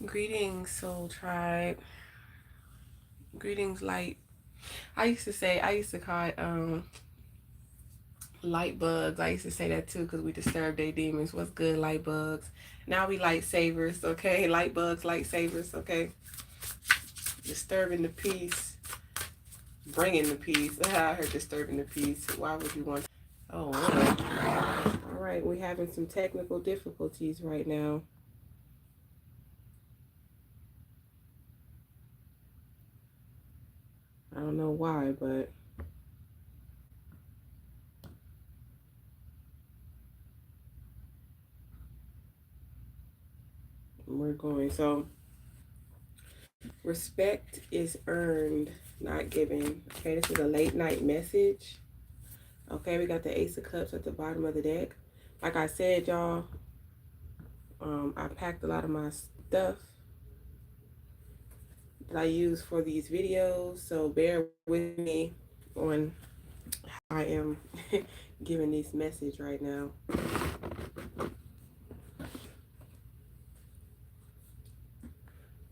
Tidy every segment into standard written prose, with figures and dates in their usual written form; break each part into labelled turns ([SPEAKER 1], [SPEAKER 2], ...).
[SPEAKER 1] Greetings, Soul Tribe. Greetings, light. I used to call it light bugs. I used to say that too because we disturb their demons. What's good, light bugs? Now we light savers, okay? Light bugs, light savers, okay? Disturbing the peace, bringing the peace. I heard disturbing the peace. Why would you want? Oh, man. All right, we're having some technical difficulties right now. I don't know why, but we're going. So, respect is earned, not given. Okay, this is a late night message. Okay, we got the Ace of Cups at the bottom of the deck. Like I said, y'all, I packed a lot of my stuff that I use for these videos, so bear with me on how I am giving this message right now.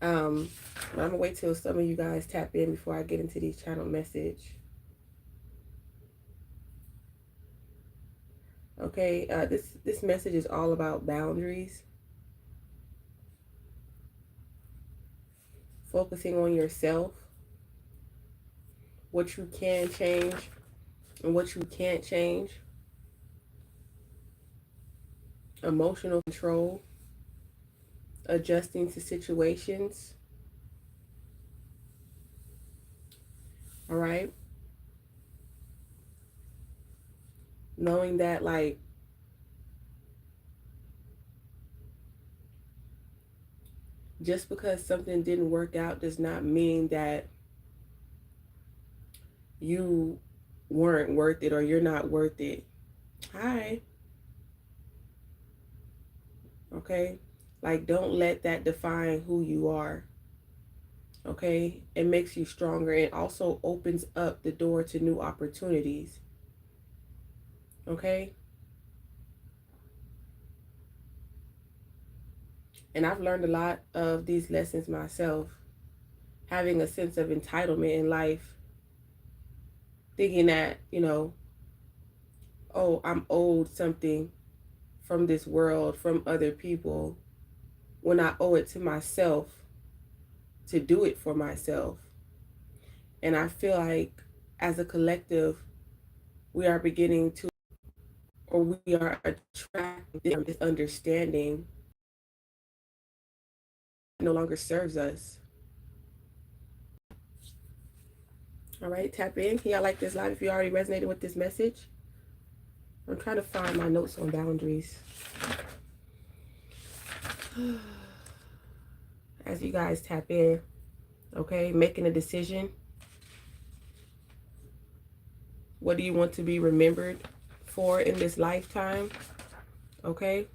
[SPEAKER 1] I'm gonna wait till some of you guys tap in before I get into these channel message. Okay, this message is all about boundaries. Focusing on yourself, what you can change and what you can't change. Emotional control, adjusting to situations. All right. Knowing that, like, just because something didn't work out does not mean that you weren't worth it or you're not worth it. Hi. Okay. Like, don't let that define who you are. Okay. It makes you stronger. It also opens up the door to new opportunities. Okay. And I've learned a lot of these lessons myself. Having a sense of entitlement in life, thinking that, oh, I'm owed something from this world, from other people, when I owe it to myself to do it for myself. And I feel like as a collective, we are beginning to, or we are attracting this understanding that no longer serves us. All right, tap in. Can y'all like this live if you already resonated with this message? I'm trying to find my notes on boundaries. As you guys tap in, okay, making a decision. What do you want to be remembered for in this lifetime? Okay.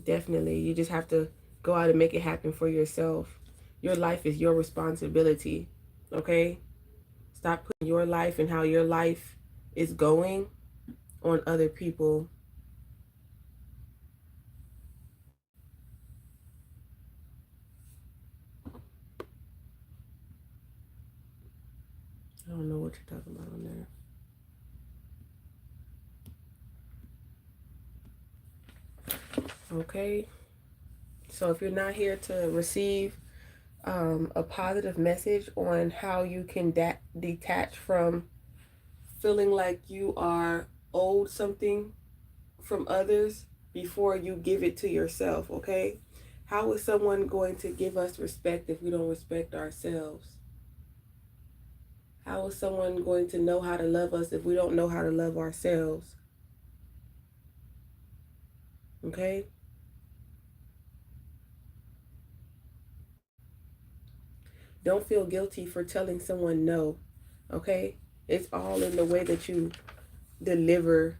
[SPEAKER 1] Definitely. You just have to go out and make it happen for yourself. Your life is your responsibility. Okay. Stop putting your life and how your life is going on other people. I don't know what you're talking about on there. Okay. So if you're not here to receive a positive message on how you can detach from feeling like you are owed something from others before you give it to yourself, okay? How is someone going to give us respect if we don't respect ourselves? How is someone going to know how to love us if we don't know how to love ourselves? Okay? Don't feel guilty for telling someone no, okay? It's all in the way that you deliver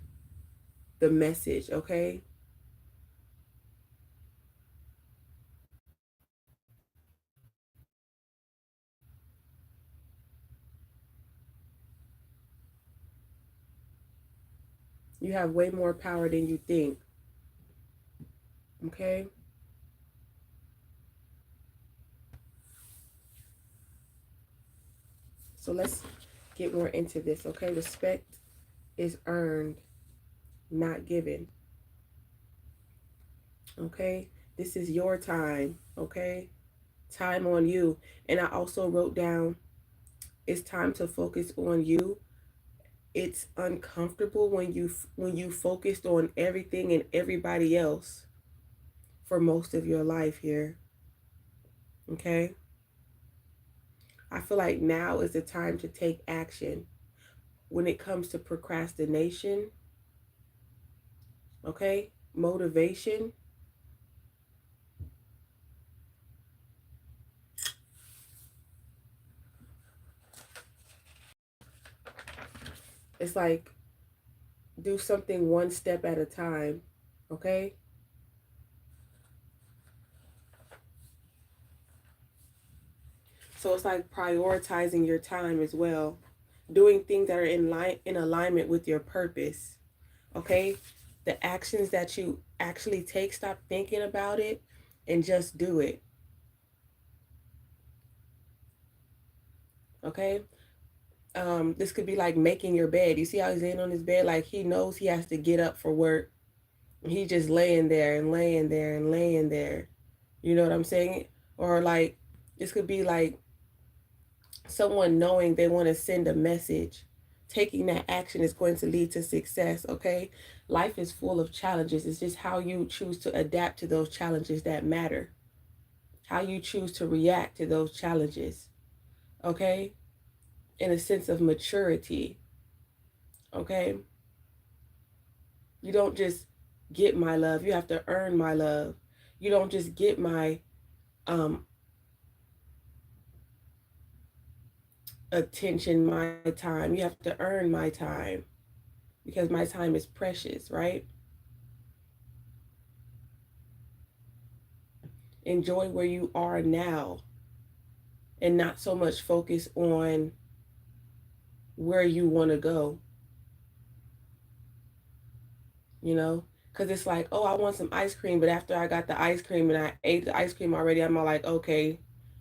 [SPEAKER 1] the message, okay? You have way more power than you think. Okay? So let's get more into this, okay? Respect is earned, not given. Okay? This is your time, okay? Time on you. And I also wrote down, it's time to focus on you. It's uncomfortable when you focused on everything and everybody else for most of your life here. Okay? I feel like now is the time to take action. When it comes to procrastination, okay? Motivation, it's like do something one step at a time, okay? So it's like prioritizing your time as well. Doing things that are in alignment with your purpose. Okay? The actions that you actually take, stop thinking about it and just do it. Okay? This could be like making your bed. You see how he's laying on his bed? Like he knows he has to get up for work. He's just laying there and laying there and laying there. You know what I'm saying? Or like this could be like someone knowing they want to send a message. Taking that action is going to lead to success, okay? Life is full of challenges. It's just how you choose to adapt to those challenges that matter. How you choose to react to those challenges, okay? In a sense of maturity, okay? You don't just get my love. You have to earn my love. You don't just get my um, attention, my time. You have to earn my time because my time is precious, right? Enjoy where you are now and not so much focus on where you want to go, you know? Because it's like, oh, I want some ice cream, but after I got the ice cream and I ate the ice cream already, I'm all like, okay,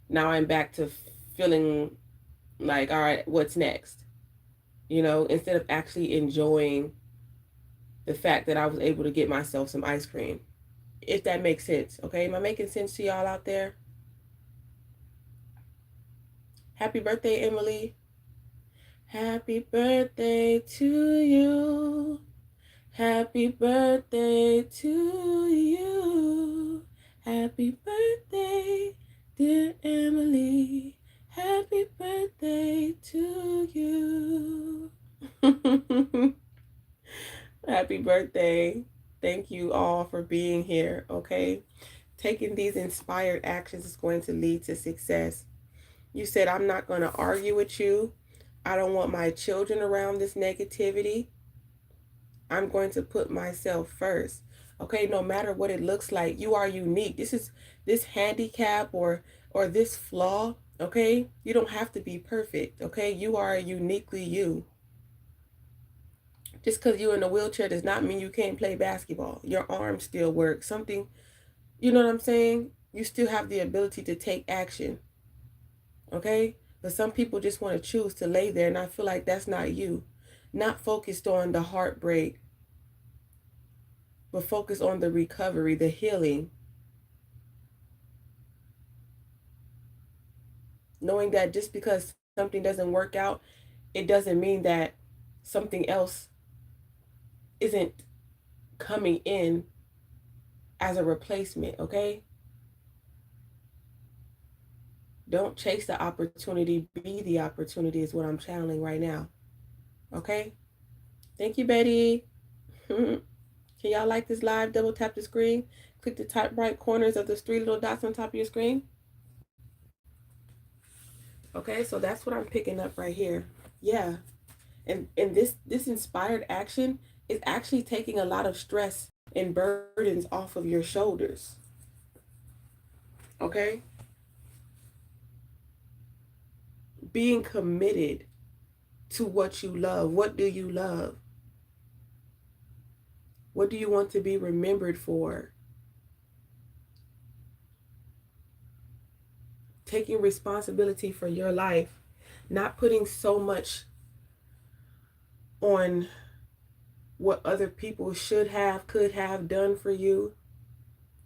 [SPEAKER 1] now I'm back to feeling like, all right, what's next? You know, instead of actually enjoying the fact that I was able to get myself some ice cream. If that makes sense, okay? Am I making sense to y'all out there? Happy birthday, Emily. Happy birthday to you. Happy birthday to you. Happy birthday, dear Emily. Happy birthday to you. Happy birthday. Thank you all for being here, okay? Taking these inspired actions is going to lead to success. You said, I'm not going to argue with you. I don't want my children around this negativity. I'm going to put myself first. Okay, no matter what it looks like, you are unique. This handicap or this flaw, okay? You don't have to be perfect, okay? You are uniquely you. Just because you're in a wheelchair does not mean you can't play basketball. Your arm still works. Something, you know what I'm saying? You still have the ability to take action, okay? But some people just want to choose to lay there, and I feel like that's not you. Not focused on the heartbreak, but focus on the recovery, the healing. Knowing that just because something doesn't work out, it doesn't mean that something else isn't coming in as a replacement, okay? Don't chase the opportunity, be the opportunity is what I'm channeling right now, okay? Thank you, Betty. Can y'all like this live? Double tap the screen. Click the top right corners of those three little dots on top of your screen. Okay, so that's what I'm picking up right here. Yeah. And this inspired action is actually taking a lot of stress and burdens off of your shoulders. Okay? Being committed to what you love. What do you love? What do you want to be remembered for? Taking responsibility for your life, not putting so much on what other people should have, could have done for you.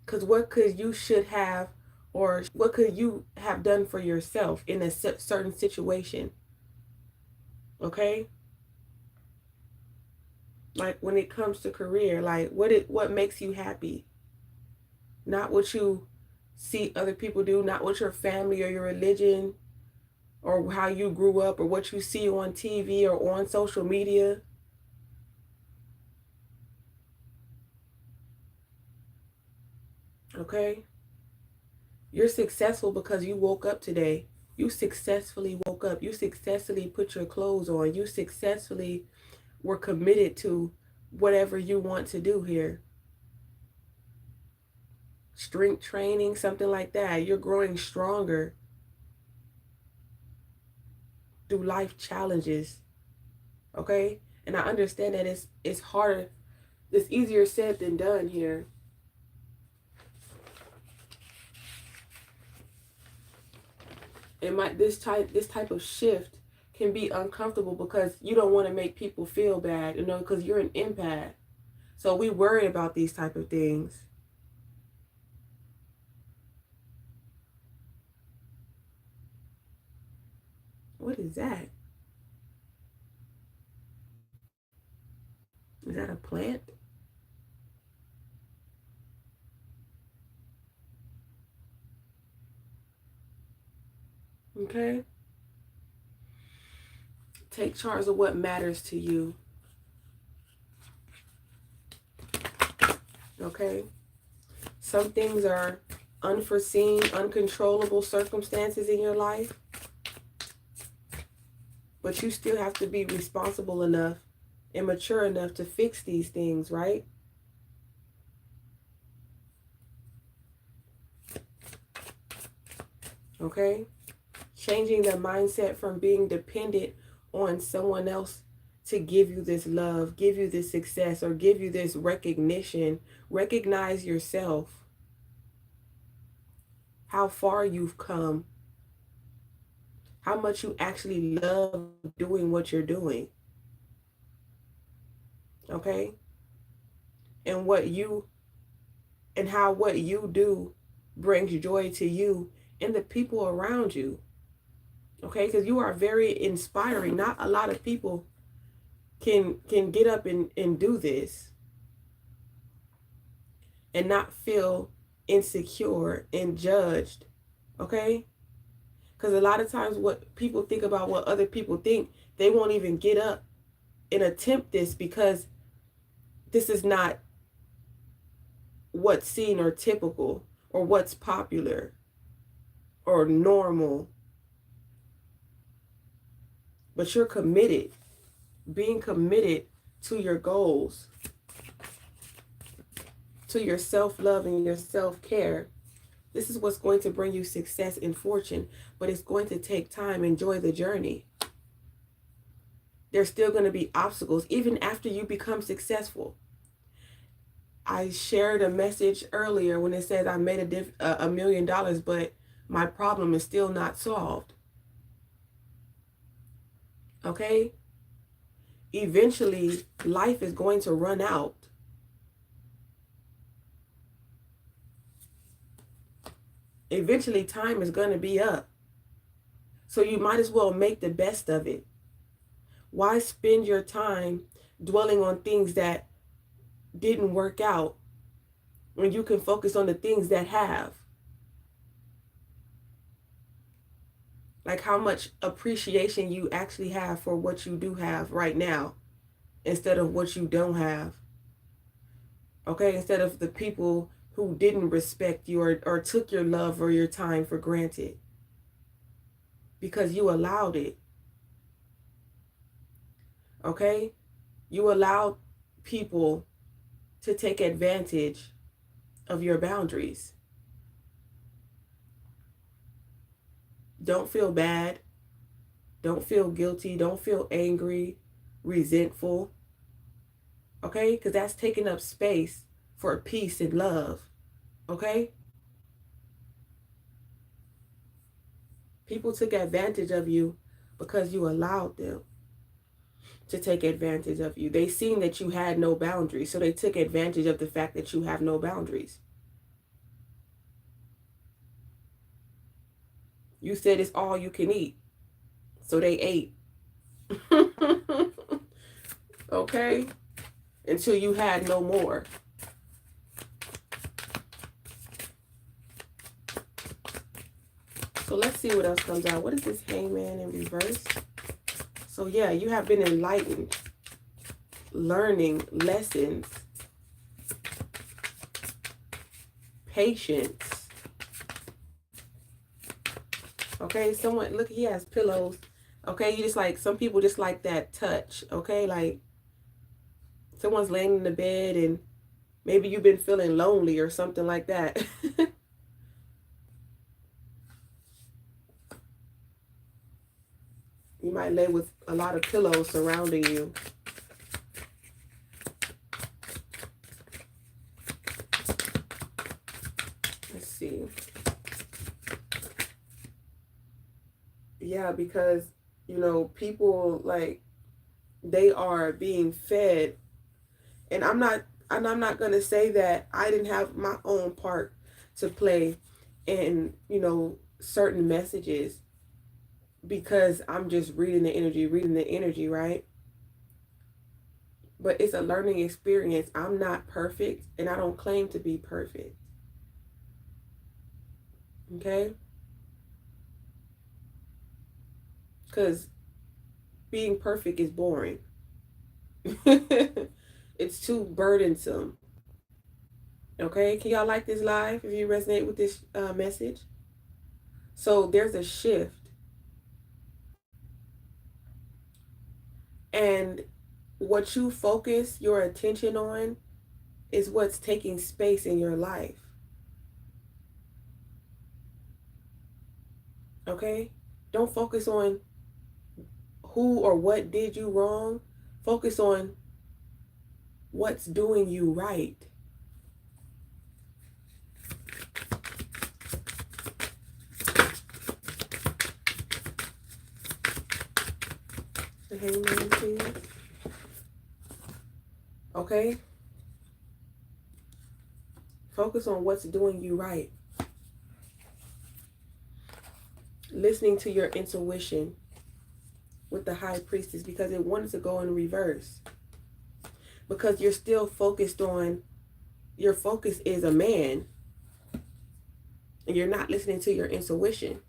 [SPEAKER 1] Because what could you should have, or what could you have done for yourself in a certain situation? Okay? Like when it comes to career, like what makes you happy? Not what you see other people do, not what your family or your religion or how you grew up or what you see on TV or on social media. Okay? You're successful because you woke up today. You successfully woke up. You successfully put your clothes on. You successfully were committed to whatever you want to do here. Strength training, something like that. You're growing stronger through life challenges. Okay? And I understand that it's harder, it's easier said than done here. And this type of shift can be uncomfortable because you don't want to make people feel bad, because you're an empath. So we worry about these type of things. What is that? Is that a plant? Okay. Take charge of what matters to you. Okay. Some things are unforeseen, uncontrollable circumstances in your life. But you still have to be responsible enough and mature enough to fix these things, right? Okay? Changing the mindset from being dependent on someone else to give you this love, give you this success, or give you this recognition. Recognize yourself, how far you've come, how much you actually love doing what you're doing. Okay? And how what you do brings joy to you and the people around you. Okay? Because you are very inspiring. Not a lot of people can get up and do this and not feel insecure and judged. Okay? Because a lot of times what people think about what other people think, they won't even get up and attempt this because this is not what's seen or typical or what's popular or normal. But you're committed, being committed to your goals, to your self-love and your self-care. This is what's going to bring you success and fortune, but it's going to take time. Enjoy the journey. There's still going to be obstacles even after you become successful. I shared a message earlier when it said I made $1 million, but my problem is still not solved. Okay? Eventually, life is going to run out. Eventually, time is going to be up. So you might as well make the best of it. Why spend your time dwelling on things that didn't work out when you can focus on the things that have? Like how much appreciation you actually have for what you do have right now instead of what you don't have. Okay, instead of the people who didn't respect you or took your love or your time for granted because you allowed it. Okay, you allowed people to take advantage of your boundaries. Don't feel bad. Don't feel guilty. Don't feel angry, resentful. Okay? Because that's taking up space for peace and love. Okay? People took advantage of you because you allowed them to take advantage of you. They seen that you had no boundaries, so they took advantage of the fact that you have no boundaries. You said it's all you can eat, so they ate. Okay? Until you had no more. So let's see what else comes out. What is this Hangman in reverse? So yeah, you have been enlightened, learning lessons, patience. Okay, someone, look, he has pillows. Okay, you just like, some people just like that touch. Okay, like someone's laying in the bed and maybe you've been feeling lonely or something like that. You might lay with a lot of pillows surrounding you. Let's see. Yeah, because, you know, people, like, they are being fed. And I'm not going to say that I didn't have my own part to play in, you know, certain messages, because I'm just reading the energy, right? But it's a learning experience. I'm not perfect, and I don't claim to be perfect. Okay? Because being perfect is boring. It's too burdensome. Okay? Can y'all like this live if you resonate with this message? So there's a shift. And what you focus your attention on is what's taking space in your life. Okay? Don't focus on who or what did you wrong. Focus on what's doing you right. The Hangman, please. Okay? Focus on what's doing you right. Listening to your intuition with the High Priestess, because it wanted to go in reverse. Because you're still focused on, your focus is a man, and you're not listening to your intuition.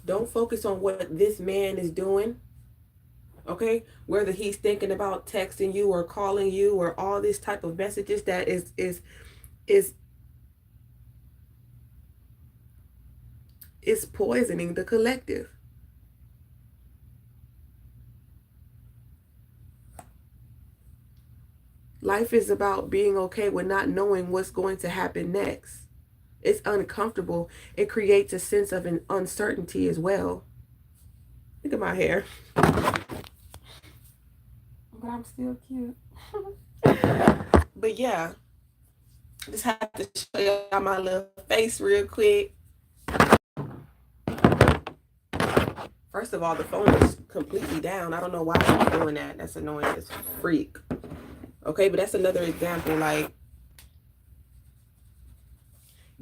[SPEAKER 1] Don't focus on what this man is doing. Okay? Whether he's thinking about texting you or calling you or all this type of messages that is poisoning the collective. Life is about being okay with not knowing what's going to happen next. It's uncomfortable. It creates a sense of an uncertainty as well. Look at my hair. But I'm still cute. But yeah, just have to show y'all my little face real quick. First of all, the phone is completely down. I don't know why I'm doing that. That's annoying as freak. Okay, but that's another example, like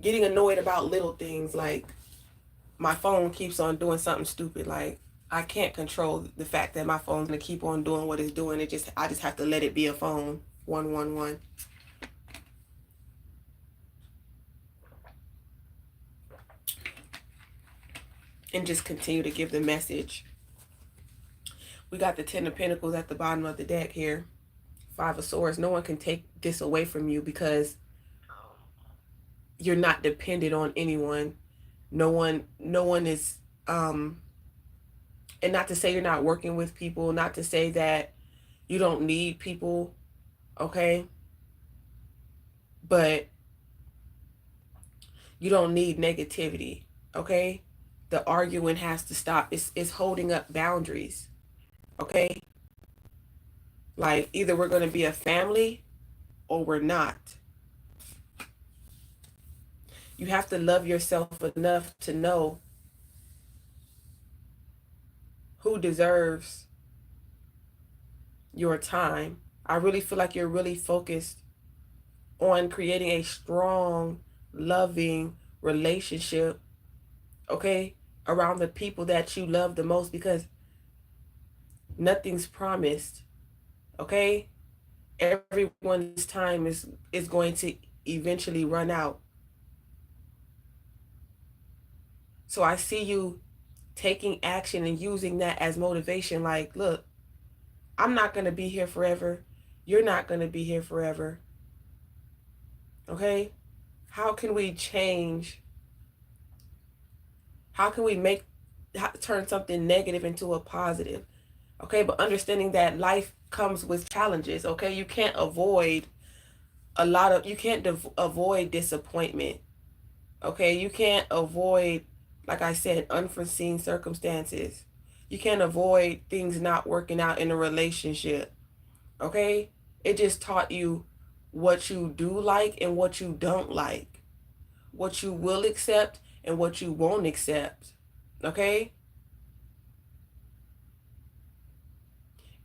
[SPEAKER 1] getting annoyed about little things, like my phone keeps on doing something stupid. Like, I can't control the fact that my phone's gonna keep on doing what it's doing. I just have to let it be a phone. 111. And just continue to give the message. We got the 10 of Pentacles at the bottom of the deck here. 5 of Swords. No one can take this away from you because you're not dependent on anyone. No one is and not to say you're not working with people, not to say that you don't need people, okay? But you don't need negativity, okay? The arguing has to stop. It's holding up boundaries, okay? Like, either we're going to be a family or we're not. You have to love yourself enough to know who deserves your time. I really feel like you're really focused on creating a strong, loving relationship, okay, around the people that you love the most, because nothing's promised, okay? Everyone's time is going to eventually run out. So I see you taking action and using that as motivation. Like, look, I'm not going to be here forever. You're not going to be here forever. Okay? How can we change? How can we turn something negative into a positive? Okay? But understanding that life comes with challenges. Okay? You can't avoid avoid disappointment. Okay? You can't avoid, like I said, unforeseen circumstances. You can't avoid things not working out in a relationship. Okay? It just taught you what you do like and what you don't like, what you will accept and what you won't accept. Okay?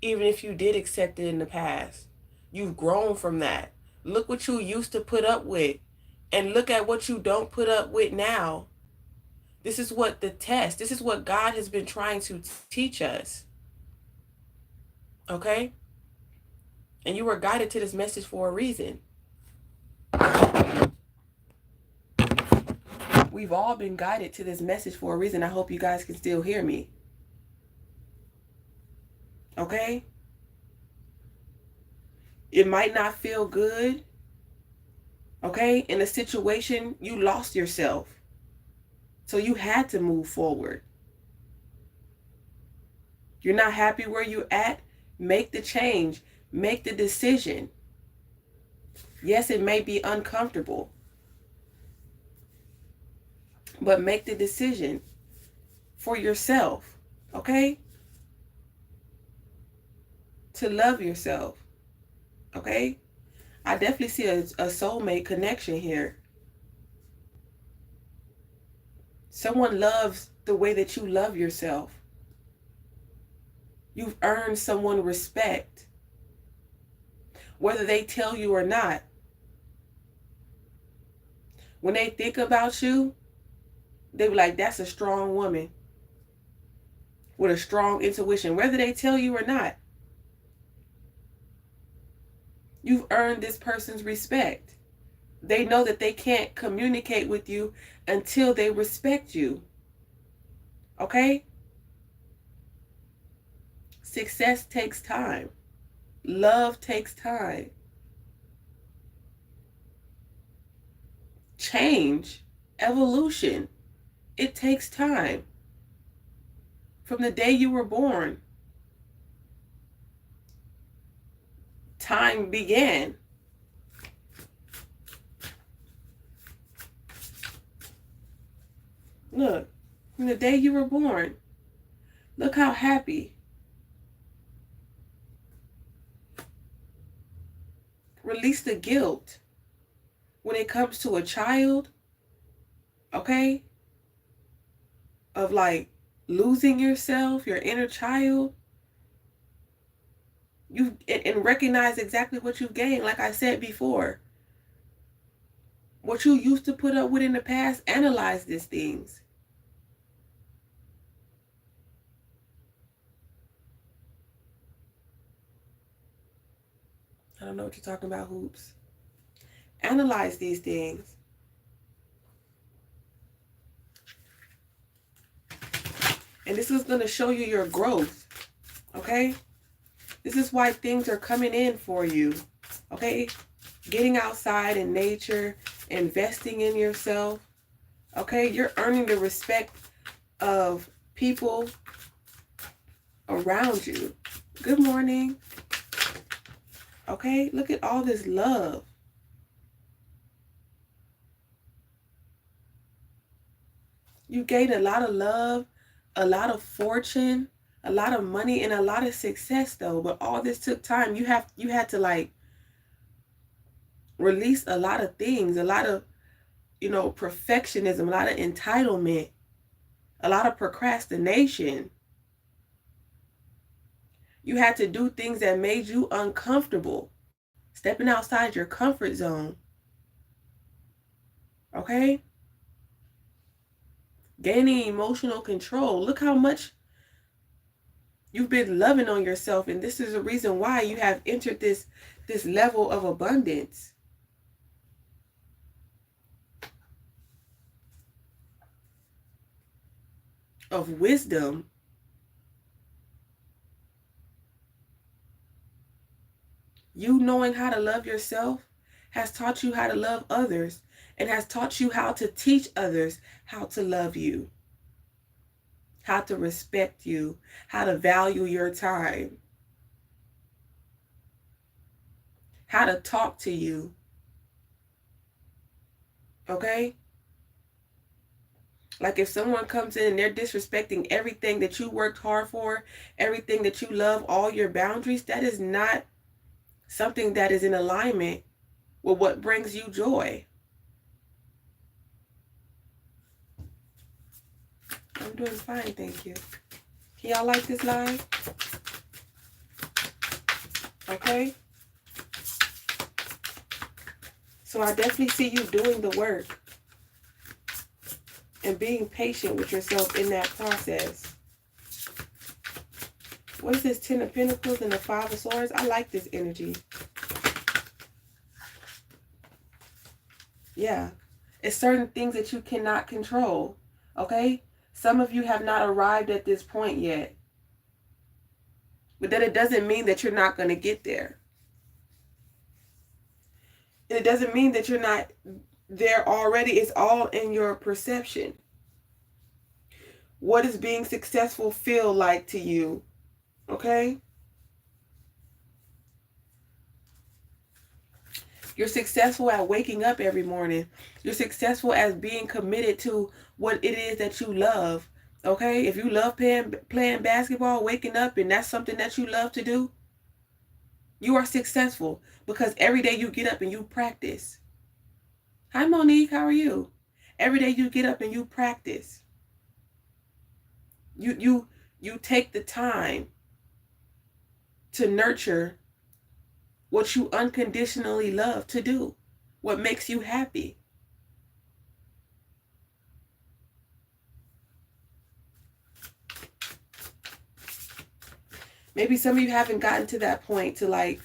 [SPEAKER 1] Even if you did accept it in the past, you've grown from that. Look what you used to put up with, and look at what you don't put up with now. This is this is what God has been trying to teach us. Okay? And you were guided to this message for a reason. We've all been guided to this message for a reason. I hope you guys can still hear me. Okay? It might not feel good. Okay? In a situation, you lost yourself. So you had to move forward. You're not happy where you're at? Make the change. Make the decision. Yes, it may be uncomfortable, but make the decision for yourself. Okay? To love yourself. Okay? I definitely see a soulmate connection here. Someone loves the way that you love yourself. You've earned someone respect, whether they tell you or not. When they think about you, they be like, that's a strong woman with a strong intuition, whether they tell you or not. You've earned this person's respect. They know that they can't communicate with you until they respect you. Okay? Success takes time. Love takes time. Change, evolution, it takes time. From the day you were born, time began. Look, from the day you were born, look how happy. Release the guilt when it comes to a child, okay? Of like losing yourself, your inner child. And recognize exactly what you've gained. Like I said before, what you used to put up with in the past, analyze these things. I don't know what you're talking about, Hoops. Analyze these things. And this is going to show you your growth. Okay? This is why things are coming in for you. Okay? Getting outside in nature, investing in yourself. Okay? You're earning the respect of people around you. Good morning. Okay? Look at all this love. You gained a lot of love, a lot of fortune, a lot of money and a lot of success though, but all this took time. You had to like release a lot of things, a lot of, perfectionism, a lot of entitlement, a lot of procrastination. You had to do things that made you uncomfortable, stepping outside your comfort zone. Okay? Gaining emotional control. Look how much you've been loving on yourself, and this is a reason why you have entered this level of abundance. Of wisdom. You knowing how to love yourself has taught you how to love others, and has taught you how to teach others how to love you, how to respect you, how to value your time, how to talk to you. Okay? Like if someone comes in and they're disrespecting everything that you worked hard for, everything that you love, all your boundaries, that is not something that is in alignment with what brings you joy. I'm doing fine, thank you. Can y'all like this live? Okay? So I definitely see you doing the work and being patient with yourself in that process. What is this 10 of Pentacles and the 5 of Swords? I like this energy. Yeah. It's certain things that you cannot control. Okay? Some of you have not arrived at this point yet. But then it doesn't mean that you're not going to get there. And it doesn't mean that you're not there already. It's all in your perception. What does being successful feel like to you? Okay? You're successful at waking up every morning. You're successful as being committed to what it is that you love. Okay? If you love playing basketball, waking up, and that's something that you love to do, you are successful because every day you get up and you practice. Hi, Monique. How are you? Every day you get up and you practice. You take the time to nurture what you unconditionally love to do, what makes you happy. Maybe some of you haven't gotten to that point to like,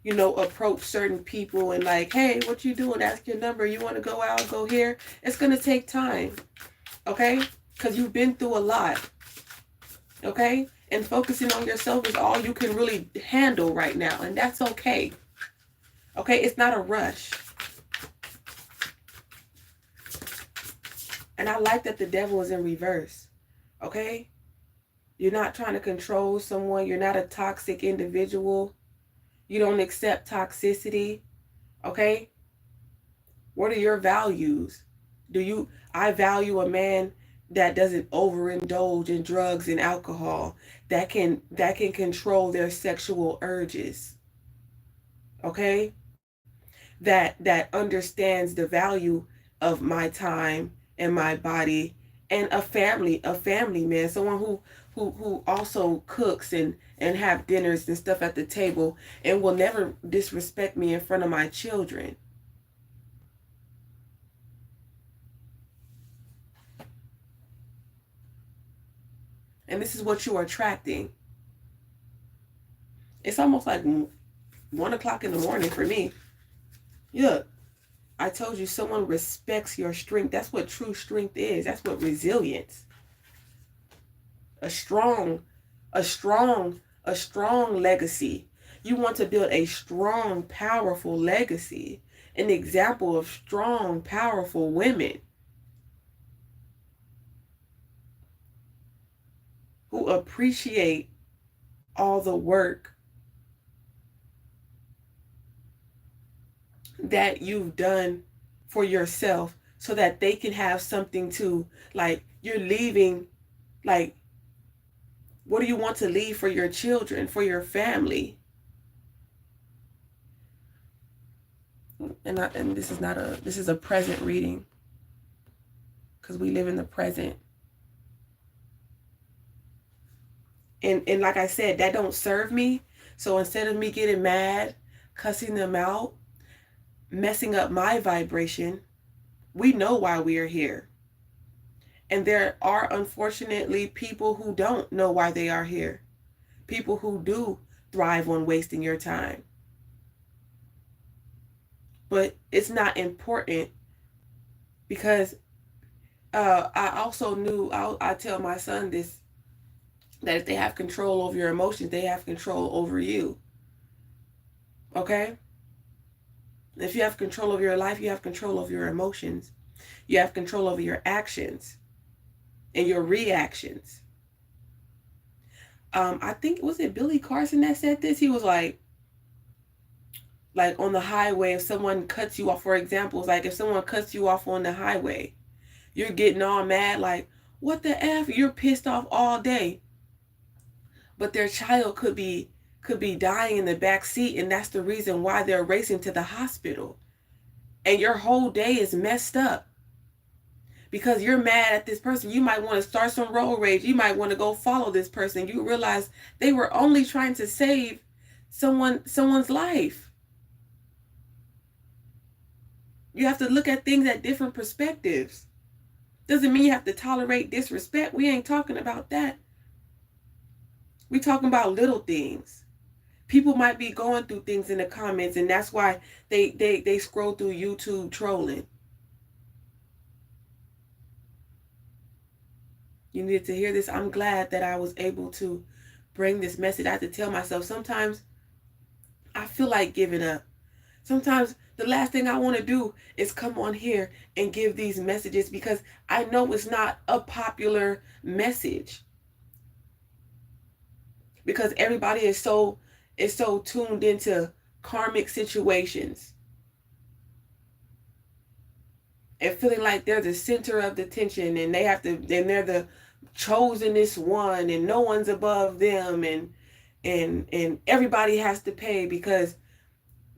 [SPEAKER 1] approach certain people and like, hey, what you doing? Ask your number. You want to go out, go here? It's going to take time, okay? Because you've been through a lot, okay? And focusing on yourself is all you can really handle right now, and that's okay. Okay, it's not a rush. And I like that the devil is in reverse, okay? You're not trying to control someone. You're not a toxic individual. You don't accept toxicity, okay? What are your values? I value a man that doesn't overindulge in drugs and alcohol, that can control their sexual urges, okay? That understands the value of my time and my body, and a family man, someone who also cooks and have dinners and stuff at the table and will never disrespect me in front of my children. And this is what you are attracting. It's almost like 1 o'clock in the morning for me. Look, I told you, someone respects your strength. That's what true strength is. That's what resilience. A strong legacy. You want to build a strong, powerful legacy. An example of strong, powerful women who appreciate all the work that you've done for yourself so that they can have something to, like, you're leaving, like, What do you want to leave for your children, for your family? And this is a present reading, because we live in the present. And like I said, that don't serve me. So instead of me getting mad, cussing them out, messing up my vibration, we know why we are here. And there are, unfortunately, people who don't know why they are here. People who do thrive on wasting your time. But it's not important, because I also knew, I tell my son this, that if they have control over your emotions, they have control over you. Okay? If you have control over your life, you have control over your emotions. You have control over your actions and your reactions. I think, was it Billy Carson that said this? He was like on the highway, if someone cuts you off, for example, it's like if someone cuts you off on the highway, you're getting all mad, like, what the F? You're pissed off all day. But their child could be dying in the back seat, and that's the reason why they're racing to the hospital. And your whole day is messed up because you're mad at this person. You might want to start some road rage. You might want to go follow this person. You realize they were only trying to save someone's life. You have to look at things at different perspectives. Doesn't mean you have to tolerate disrespect. We ain't talking about that. We talking about little things. People might be going through things in the comments, and that's why they scroll through YouTube trolling. You needed to hear this. I'm glad that I was able to bring this message. I have to tell myself, sometimes I feel like giving up. Sometimes the last thing I want to do is come on here and give these messages, because I know it's not a popular message. Because everybody is so tuned into karmic situations and feeling like they're the center of the attention, and they're the chosenest one, and no one's above them, and everybody has to pay because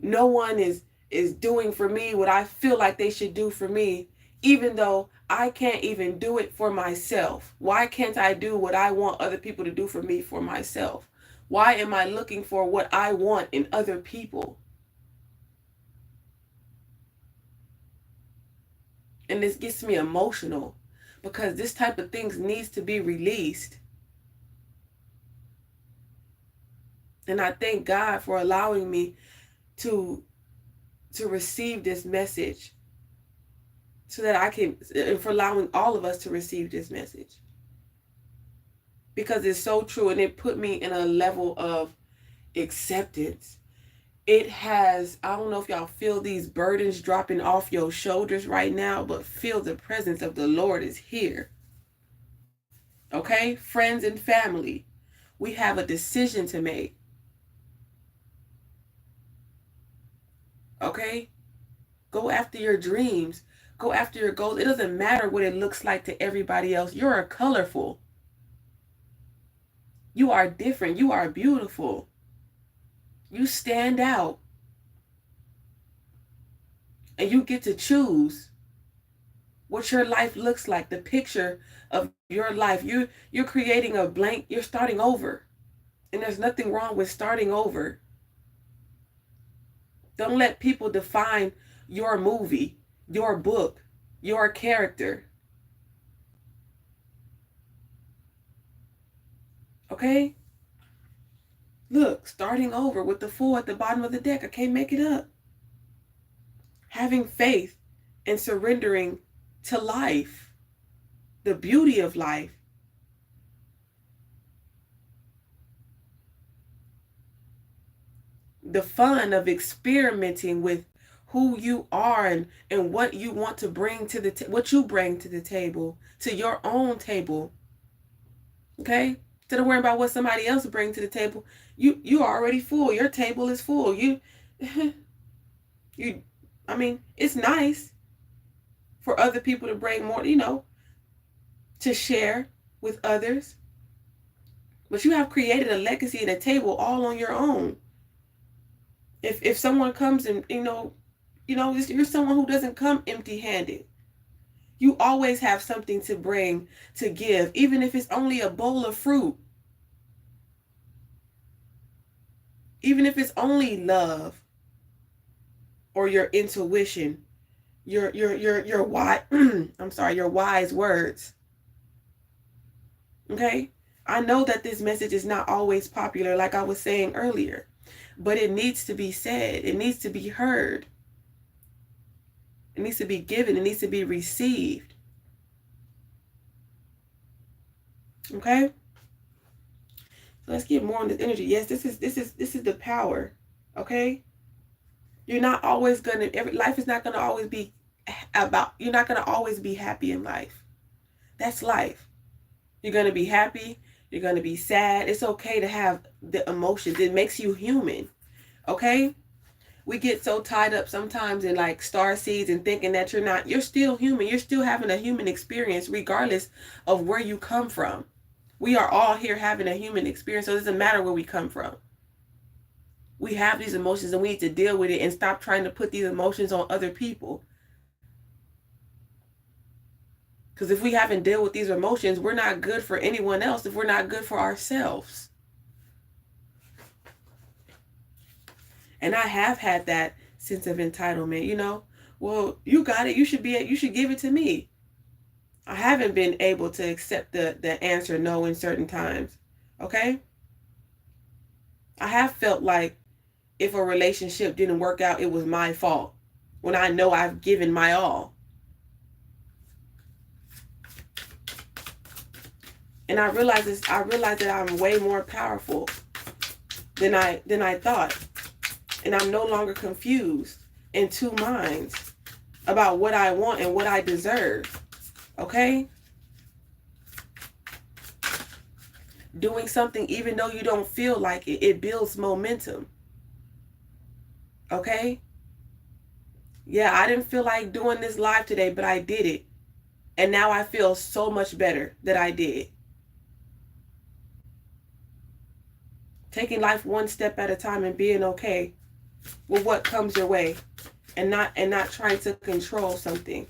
[SPEAKER 1] no one is doing for me what I feel like they should do for me, even though I can't even do it for myself. Why can't I do what I want other people to do for me for myself? Why am I looking for what I want in other people? And this gets me emotional, because this type of things needs to be released. And I thank God for allowing me to receive this message, so that I can, for allowing all of us to receive this message, because it's so true, and it put me in a level of acceptance. It has, I don't know if y'all feel these burdens dropping off your shoulders right now, but feel the presence of the Lord is here. Okay, friends and family, we have a decision to make. Okay, go after your dreams. Go after your goals. It doesn't matter what it looks like to everybody else. You are colorful. You are different. You are beautiful. You stand out. And you get to choose what your life looks like, the picture of your life. You're creating a blank. You're starting over. And there's nothing wrong with starting over. Don't let people define your movie, your book, your character. Okay? Look, starting over with the 4 at the bottom of the deck. I can't make it up. Having faith and surrendering to life, the beauty of life. The fun of experimenting with who you are and what you want to bring to what you bring to the table, to your own table. Okay? Instead of worrying about what somebody else brings to the table, you are already full. Your table is full. I mean, it's nice for other people to bring more, to share with others. But you have created a legacy and a table all on your own. If someone comes and, you're someone who doesn't come empty-handed. You always have something to bring, to give, even if it's only a bowl of fruit. Even if it's only love or your intuition, your wise your wise words. Okay? I know that this message is not always popular, like I was saying earlier, but it needs to be said. It needs to be heard. It needs to be given. It needs to be received. Okay? So let's get more on this energy. Yes, this is the power. Okay? You're not always gonna, life is not gonna always be you're not gonna always be happy in life. That's life. You're gonna be happy. You're gonna be sad. It's okay to have the emotions. It makes you human. Okay? We get so tied up sometimes in like star seeds and thinking that you're still human. You're still having a human experience regardless of where you come from. We are all here having a human experience, so it doesn't matter where we come from. We have these emotions and we need to deal with it and stop trying to put these emotions on other people. Because if we haven't dealt with these emotions, we're not good for anyone else if we're not good for ourselves. And I have had that sense of entitlement, well, you got it. You should give it to me. I haven't been able to accept the answer no in certain times. Okay? I have felt like if a relationship didn't work out, it was my fault, when I know I've given my all. And I realized that I'm way more powerful than I thought. And I'm no longer confused in two minds about what I want and what I deserve. Okay? Doing something even though you don't feel like it, it builds momentum. Okay? Yeah, I didn't feel like doing this live today, but I did it. And now I feel so much better that I did. Taking life one step at a time and being okay with what comes your way, and not trying to control something.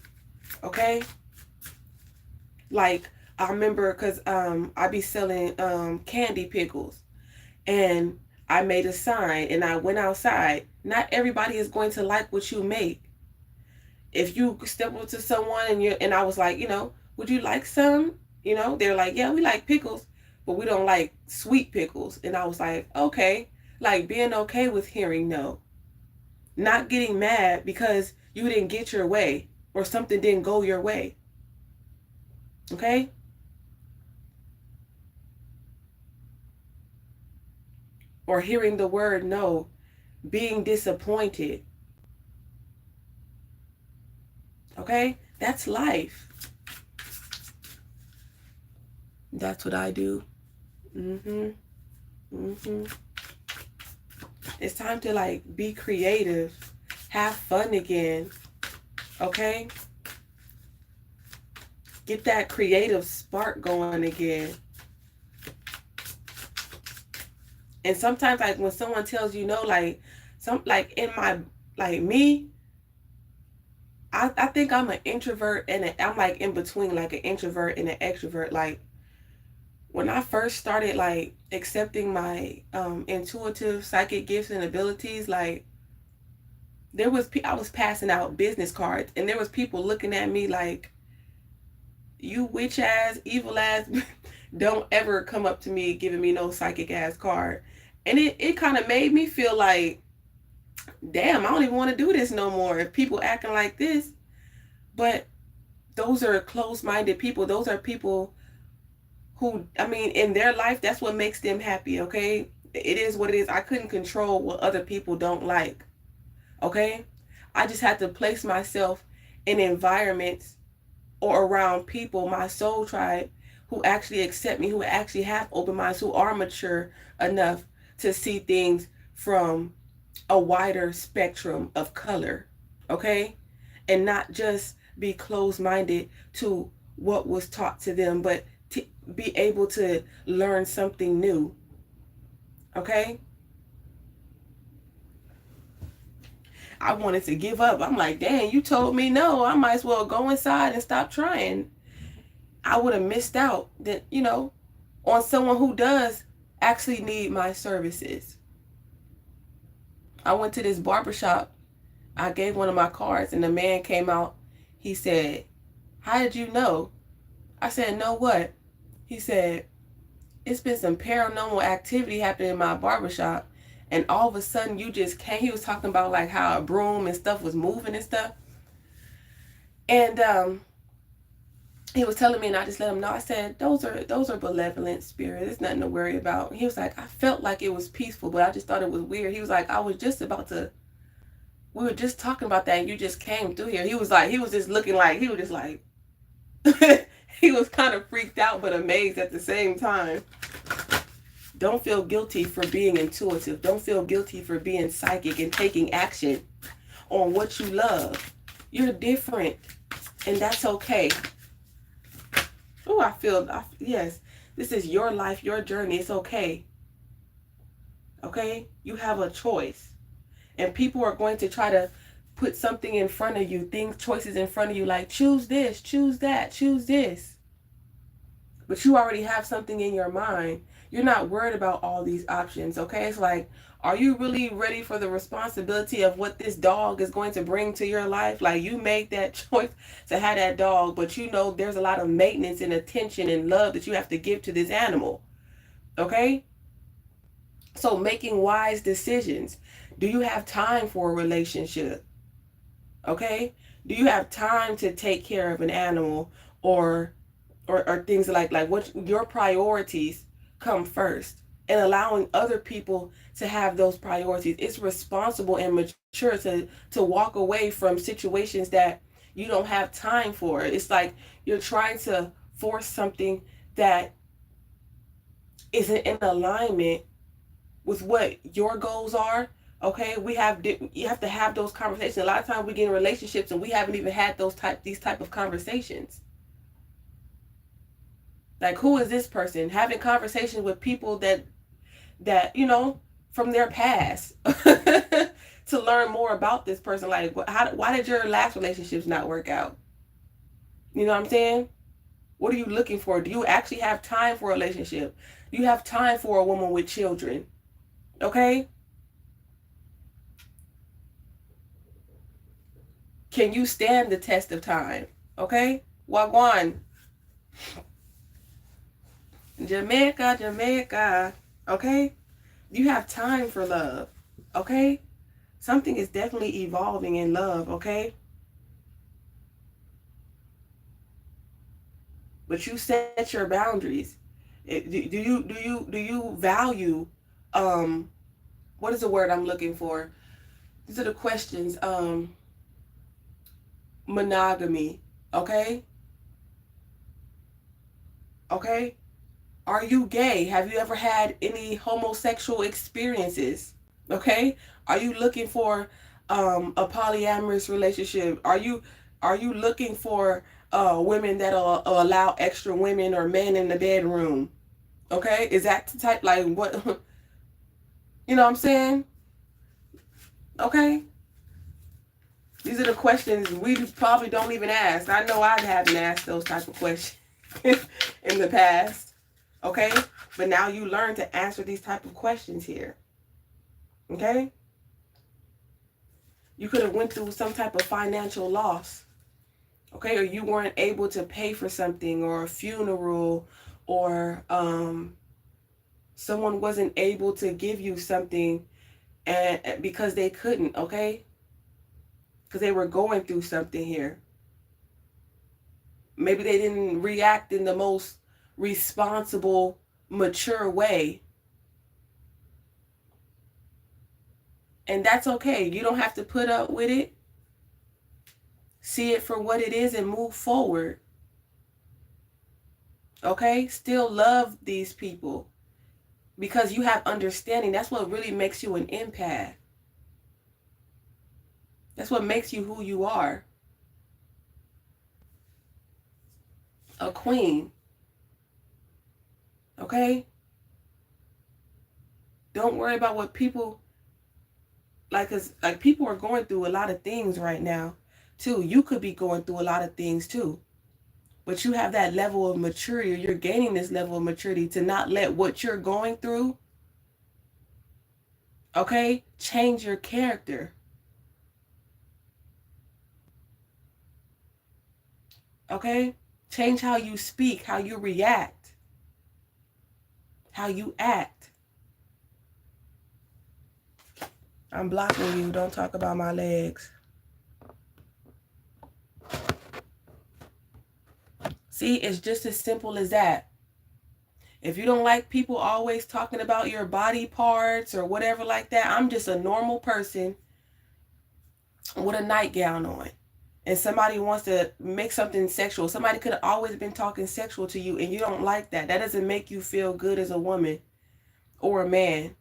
[SPEAKER 1] Okay? Like, I remember, because I be selling candy pickles, and I made a sign and I went outside. Not everybody is going to like what you make. If you step up to someone and I was like, would you like some? They're like, yeah, we like pickles, but we don't like sweet pickles. And I was like, okay. Like, being okay with hearing no. Not getting mad because you didn't get your way or something didn't go your way. Okay? Or hearing the word no, being disappointed. Okay? That's life. That's what I do. It's time to like be creative, have fun again. Okay? Get that creative spark going again. And sometimes, like, when someone tells you no, like in my, like, me, I think I'm an introvert and I'm like in between, like an introvert and an extrovert. Like, when I first started like accepting my intuitive psychic gifts and abilities, like, I was passing out business cards and there was people looking at me like, you witch ass, evil ass, don't ever come up to me giving me no psychic ass card. And it kind of made me feel like, damn, I don't even want to do this no more if people acting like this. But those are closed-minded people. Those are people who, in their life, that's what makes them happy, okay? It is what it is. I couldn't control what other people don't like, okay? I just had to place myself in environments or around people, my soul tribe, who actually accept me, who actually have open minds, who are mature enough to see things from a wider spectrum of color, okay? And not just be closed-minded to what was taught to them, but be able to learn something new. Okay? I wanted to give up. I'm like, dang, you told me no. I might as well go inside and stop trying. I would have missed out that, on someone who does actually need my services. I went to this barbershop. I gave one of my cards and the man came out. He said, "How did you know?" I said, "Know what?" He said, "It's been some paranormal activity happening in my barbershop, and all of a sudden you just came." He was talking about like how a broom and stuff was moving and stuff. And he was telling me, and I just let him know. I said, those are benevolent spirits. It's nothing to worry about. He was like, I felt like it was peaceful, but I just thought it was weird. He was like, we were just talking about that, and you just came through here. He was just looking like, he was just like, he was kind of freaked out, but amazed at the same time. Don't feel guilty for being intuitive. Don't feel guilty for being psychic and taking action on what you love. You're different, and that's okay. Oh, yes, this is your life, your journey. It's okay. Okay? You have a choice. And people are going to try to put something in front of you, choices in front of you, like choose this, choose that, choose this. But you already have something in your mind. You're not worried about all these options, okay? It's like, are you really ready for the responsibility of what this dog is going to bring to your life? Like, you made that choice to have that dog, but there's a lot of maintenance and attention and love that you have to give to this animal, okay? So making wise decisions. Do you have time for a relationship? Okay? Do you have time to take care of an animal or things like what your priorities come first, and allowing other people to have those priorities? It's responsible and mature to walk away from situations that you don't have time for. It's like you're trying to force something that isn't in alignment with what your goals are. Okay, you have to have those conversations. A lot of times we get in relationships and we haven't even had these type of conversations. Like, who is this person? Having conversations with people that from their past to learn more about this person. Like, why did your last relationships not work out? You know what I'm saying? What are you looking for? Do you actually have time for a relationship? Do you have time for a woman with children? Okay? Can you stand the test of time? Okay? Wagwan. Jamaica. Okay? You have time for love. Okay? Something is definitely evolving in love, okay? But you set your boundaries. Do you value what is the word I'm looking for? These are the questions. Monogamy, okay? Okay? Are you gay? Have you ever had any homosexual experiences? Okay? Are you looking for a polyamorous relationship? Are you looking for women that'll allow extra women or men in the bedroom? Okay? Is that the type, like, what you know what I'm saying? Okay? These are the questions we probably don't even ask. I know I haven't asked those type of questions in the past. Okay? But now you learn to answer these type of questions here. Okay? You could have went through some type of financial loss. Okay? Or you weren't able to pay for something, or a funeral, or someone wasn't able to give you something and because they couldn't, okay? Because they were going through something here. Maybe they didn't react in the most responsible, mature way. And that's okay. You don't have to put up with it. See it for what it is and move forward. Okay? Still love these people because you have understanding. That's what really makes you an empath. That's what makes you who you are. A queen. Okay? Don't worry about what people, like, cause like people are going through a lot of things right now too. You could be going through a lot of things too. But you have that level of maturity, or you're gaining this level of maturity to not let what you're going through, okay, change your character. Okay? Change how you speak, how you react, how you act. I'm blocking you. Don't talk about my legs. See, it's just as simple as that. If you don't like people always talking about your body parts or whatever like that, I'm just a normal person with a nightgown on. And somebody wants to make something sexual. Somebody could have always been talking sexual to you and you don't like that. That doesn't make you feel good as a woman or a man.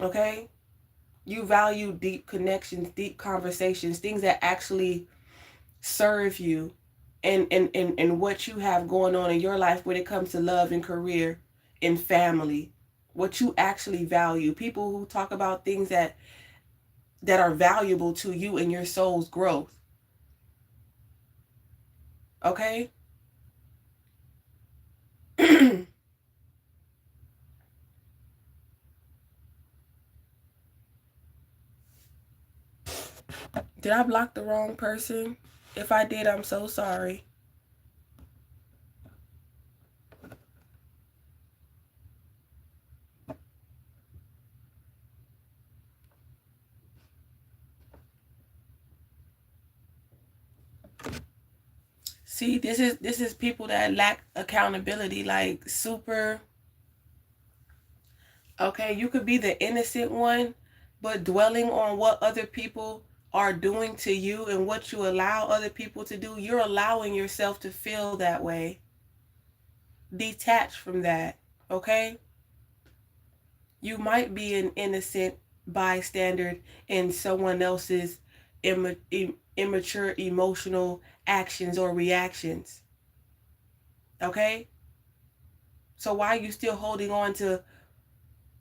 [SPEAKER 1] Okay? You value deep connections, deep conversations, things that actually serve you and what you have going on in your life when it comes to love and career and family. What you actually value. People who talk about things that are valuable to you and your soul's growth. Okay? Did I block the wrong person? If I did, I'm so sorry. See, this is people that lack accountability, like super. Okay, you could be the innocent one, but dwelling on what other people are doing to you and what you allow other people to do, you're allowing yourself to feel that way. Detach from that, okay? You might be an innocent bystander in someone else's immature emotional actions or reactions, okay? So why are you still holding on to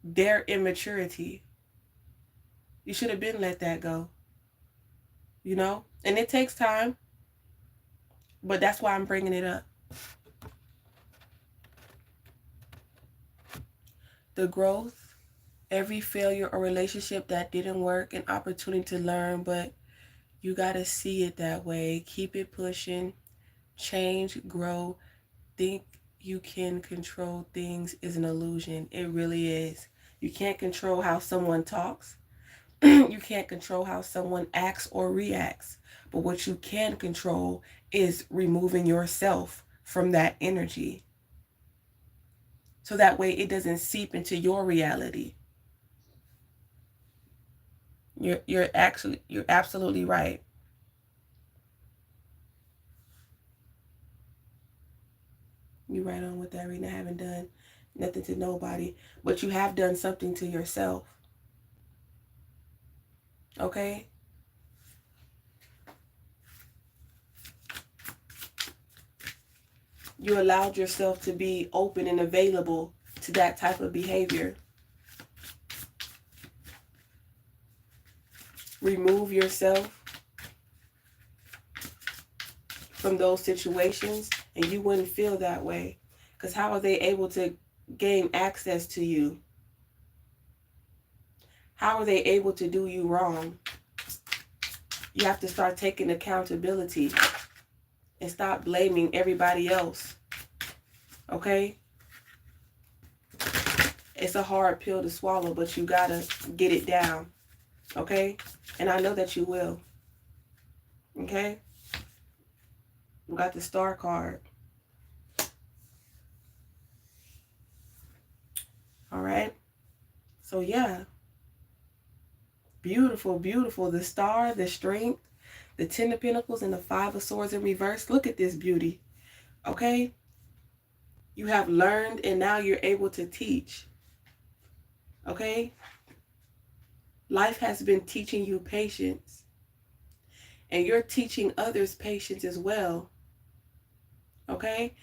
[SPEAKER 1] their immaturity? You should have been let that go, you know? And it takes time, but that's why I'm bringing it up. The growth, every failure or relationship that didn't work, an opportunity to learn, but you got to see it that way. Keep it pushing, change, grow. Think you can control things is an illusion. It really is. You can't control how someone talks. You can't control how someone acts or reacts. But what you can control is removing yourself from that energy. So that way it doesn't seep into your reality. You're absolutely right. You're right on with that, Rena. I haven't done nothing to nobody, but you have done something to yourself. Okay? You allowed yourself to be open and available to that type of behavior. Remove yourself from those situations and you wouldn't feel that way. Because how are they able to gain access to you? How are they able to do you wrong? You have to start taking accountability and stop blaming everybody else. Okay? It's a hard pill to swallow, but you gotta get it down. Okay? And I know that you will. Okay? We got the star card. All right? So yeah. Beautiful, beautiful. The star, the strength, the 10 of Pentacles, and the 5 of Swords in reverse. Look at this beauty. Okay? You have learned and now you're able to teach. Okay? Life has been teaching you patience. And you're teaching others patience as well. Okay?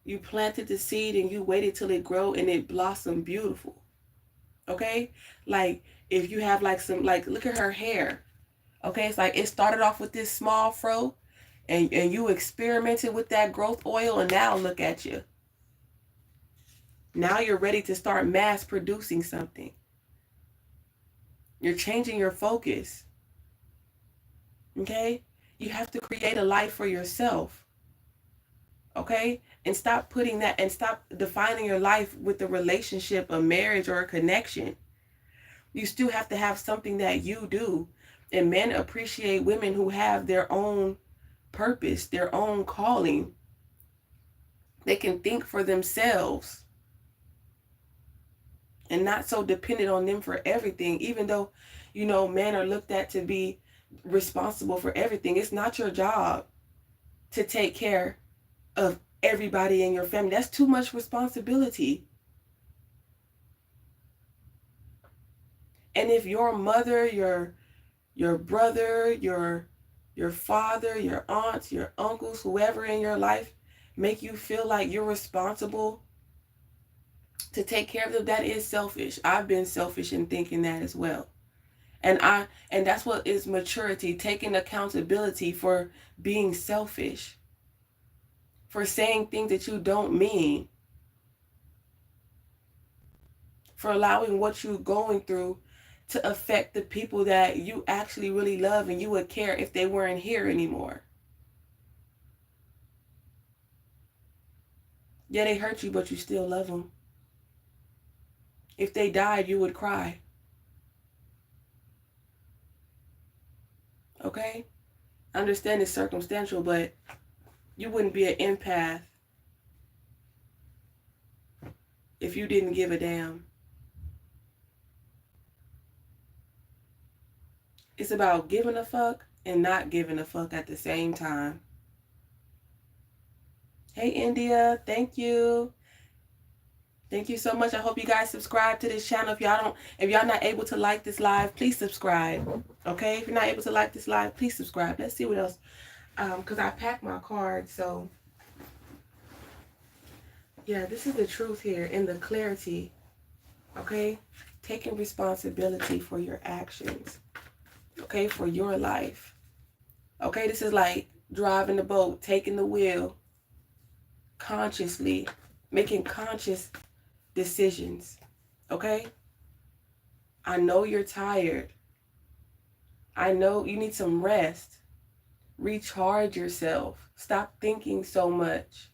[SPEAKER 1] You planted the seed and you waited till it grow and it blossomed beautiful. Okay? Like if you have like some, like look at her hair. Okay? It's like it started off with this small fro and you experimented with that growth oil and now look at you. Now you're ready to start mass producing something. You're changing your focus. Okay? You have to create a life for yourself. Okay? And stop putting that, and stop defining your life with the relationship, a marriage, or a connection. You still have to have something that you do. And men appreciate women who have their own purpose, their own calling. They can think for themselves and not so dependent on them for everything. Even though, you know, men are looked at to be responsible for everything. It's not your job to take care of everybody in your family. That's too much responsibility. And if your mother, your brother, your father, your aunts, your uncles, whoever in your life make you feel like you're responsible to take care of them, that is selfish. I've been selfish in thinking that as well. And that's what is maturity, taking accountability for being selfish, for saying things that you don't mean, for allowing what you're going through to affect the people that you actually really love and you would care if they weren't here anymore. Yeah, they hurt you, but you still love them. If they died, you would cry. Okay? I understand it's circumstantial, but you wouldn't be an empath if you didn't give a damn. It's about giving a fuck and not giving a fuck at the same time. Hey, India, thank you. Thank you so much. I hope you guys subscribe to this channel. If y'all not able to like this live, please subscribe. Okay? If you're not able to like this live, please subscribe. Let's see what else. Because I packed my card, so yeah, this is the truth here and the clarity. Okay? Taking responsibility for your actions. Okay? For your life. Okay? This is like driving the boat, taking the wheel consciously, making conscious decisions. Okay? I know you're tired. I know you need some rest. Recharge yourself. Stop thinking so much.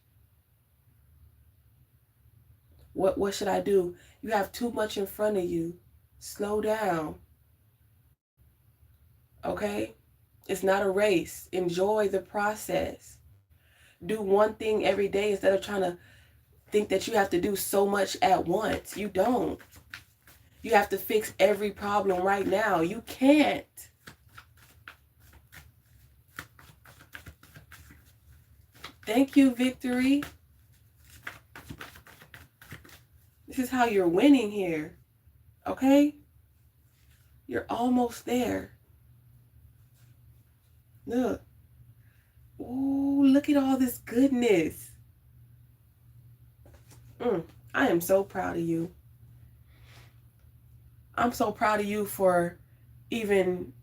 [SPEAKER 1] What should I do? You have too much in front of you. Slow down. Okay? It's not a race. Enjoy the process. Do one thing every day instead of trying to think that you have to do so much at once. You don't. You have to fix every problem right now. You can't. Thank you, Victory. This is how you're winning here. Okay? You're almost there. Look. Ooh, look at all this goodness. I am so proud of you. I'm so proud of you for even